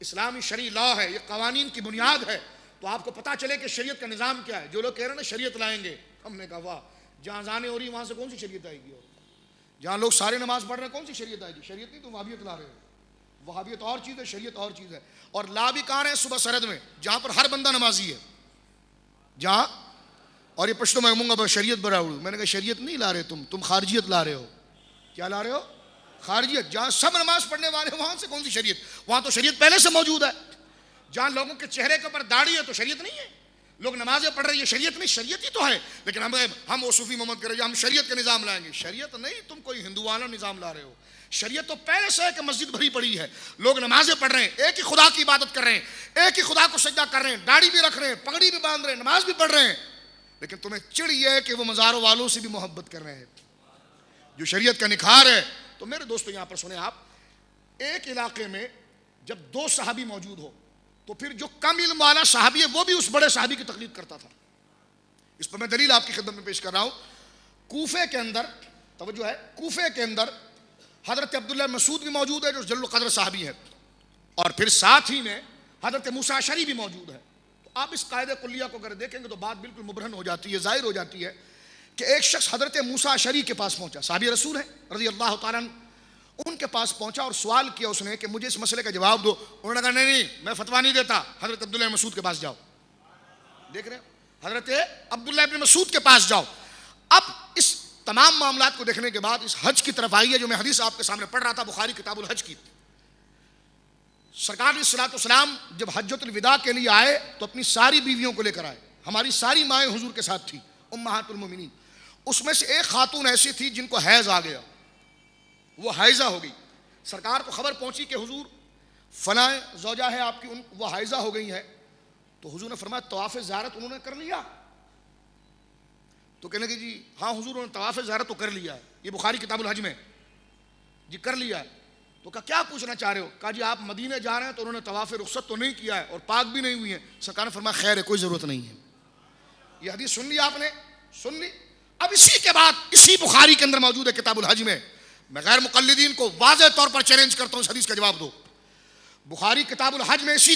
اسلامی شرعی لا ہے, یہ قوانین کی بنیاد ہے, تو آپ کو پتا چلے کہ شریعت کا نظام کیا ہے. جو لوگ کہہ رہے ہیں نا شریعت لائیں گے, ہم نے کہا واہ, جہاں اذانیں ہو رہی ہیں وہاں سے کون سی شریعت آئے گی؟ اور جہاں لوگ سارے نماز پڑھ رہے ہیں کون سی شریعت آئے گی؟ شریعت نہیں, تو وہابیت لا رہے ہو. وہابیت اور چیز ہے, شریعت اور چیز ہے. اور لا بھی کہاں رہے ہیں؟ صبح سرحد میں, جہاں پر ہر بندہ نمازی ہے, جہاں. اور یہ پشتو میں گا شریعت برا, میں نے کہا شریعت نہیں لا رہے تم خارجیت لا رہے ہو. کیا لا رہے ہو؟ خارجیت. جہاں سب نماز پڑھنے والے وہاں سے کون سی شریعت؟ وہاں تو شریعت پہلے سے موجود ہے. جہاں لوگوں کے چہرے کے اوپر داڑھی ہے تو شریعت نہیں ہے. لوگ نمازیں پڑھ رہے ہیں, یہ شریعت نہیں, شریعت ہی تو ہے. لیکن ہم وہ صوفی محمد کرے ہم شریعت کا نظام لائیں گے. شریعت نہیں, تم کوئی ہندوانہ نظام لا رہے ہو. شریعت تو پہلے سے ہے کہ مسجد بھری پڑی ہے, لوگ نمازیں پڑھ رہے ہیں, ایک ہی خدا کی عبادت کر رہے ہیں, ایک ہی خدا کو سجدہ کر رہے ہیں, داڑھی بھی رکھ رہے ہیں, پگڑی بھی باندھ رہے ہیں, نماز بھی پڑھ رہے ہیں. لیکن تمہیں چڑ یہ ہے کہ وہ مزاروں والوں سے بھی محبت کر رہے ہیں, جو شریعت کا نکھار ہے. تو میرے دوستو یہاں پر سنیں آپ, ایک علاقے میں جب 2 صحابی موجود ہو تو پھر جو کم علم والا صحابی ہے وہ بھی اس بڑے صحابی کی تقلید کرتا تھا. اس پر میں دلیل آپ کی خدمت میں پیش کر رہا ہوں. کوفے کے اندر, توجہ ہے, کوفے کے اندر حضرت عبداللہ مسعود بھی موجود ہے جو جلیل القدر صحابی ہے, اور پھر ساتھ ہی میں حضرت موسیٰ اشعری بھی موجود ہے. تو آپ اس قاعدہ کلیہ کو اگر دیکھیں گے تو بات بالکل مبرہن ہو جاتی ہے, ظاہر ہو جاتی ہے کہ ایک شخص حضرت موسیٰ اشعری کے پاس پہنچا, صحابی رسول ہے رضی اللہ تعالیٰ عنہ, ان کے پاس پہنچا اور سوال کیا اس نے کہ مجھے اس مسئلے کا جواب دو. انہوں نے کہا نہیں میں فتویٰ نہیں دیتا, حضرت عبداللہ بن مسعود کے پاس جاؤ. دیکھ رہے ہیں, حضرت عبداللہ بن مسعود کے پاس جاؤ. اب اس تمام معاملات کو دیکھنے کے بعد اس حج کی طرف آئیے جو میں حدیث آپ کے سامنے پڑھ رہا تھا, بخاری کتاب الحج کی. سرکار علیہ الصلوۃ والسلام جب حجۃ الوداع کے لیے آئے تو اپنی ساری بیویوں کو لے کر آئے. ہماری ساری مائیں حضور کے ساتھ تھی, امہات المومنین. اس میں سے ایک خاتون ایسی تھی جن کو حیض آ گیا, وہ حائضہ ہو گئی. سرکار کو خبر پہنچی کہ حضور فلاں زوجہ ہے آپ کی, وہ حائضہ ہو گئی ہے. تو حضور نے فرمایا طواف زیارت انہوں نے کر لیا؟ تو کہنے لگے جی ہاں حضور انہوں نے طواف زیارت تو کر لیا ہے, یہ بخاری کتاب الحج میں جی کر لیا ہے. تو کہا کیا پوچھنا چاہ رہے ہو؟ کہا جی آپ مدینے جا رہے ہیں تو انہوں نے طواف رخصت تو نہیں کیا ہے اور پاک بھی نہیں ہوئی ہیں. سرکار نے فرمایا خیر ہے, کوئی ضرورت نہیں ہے. یہ حدیث سن لی آپ نے, سن لی. اب اسی کے بعد اسی بخاری کے اندر موجود ہے کتاب الحج میں, میں غیر مقلدین کو واضح طور پر چیلنج کرتا ہوں اس حدیث کا جواب دو. بخاری کتاب الحج میں اسی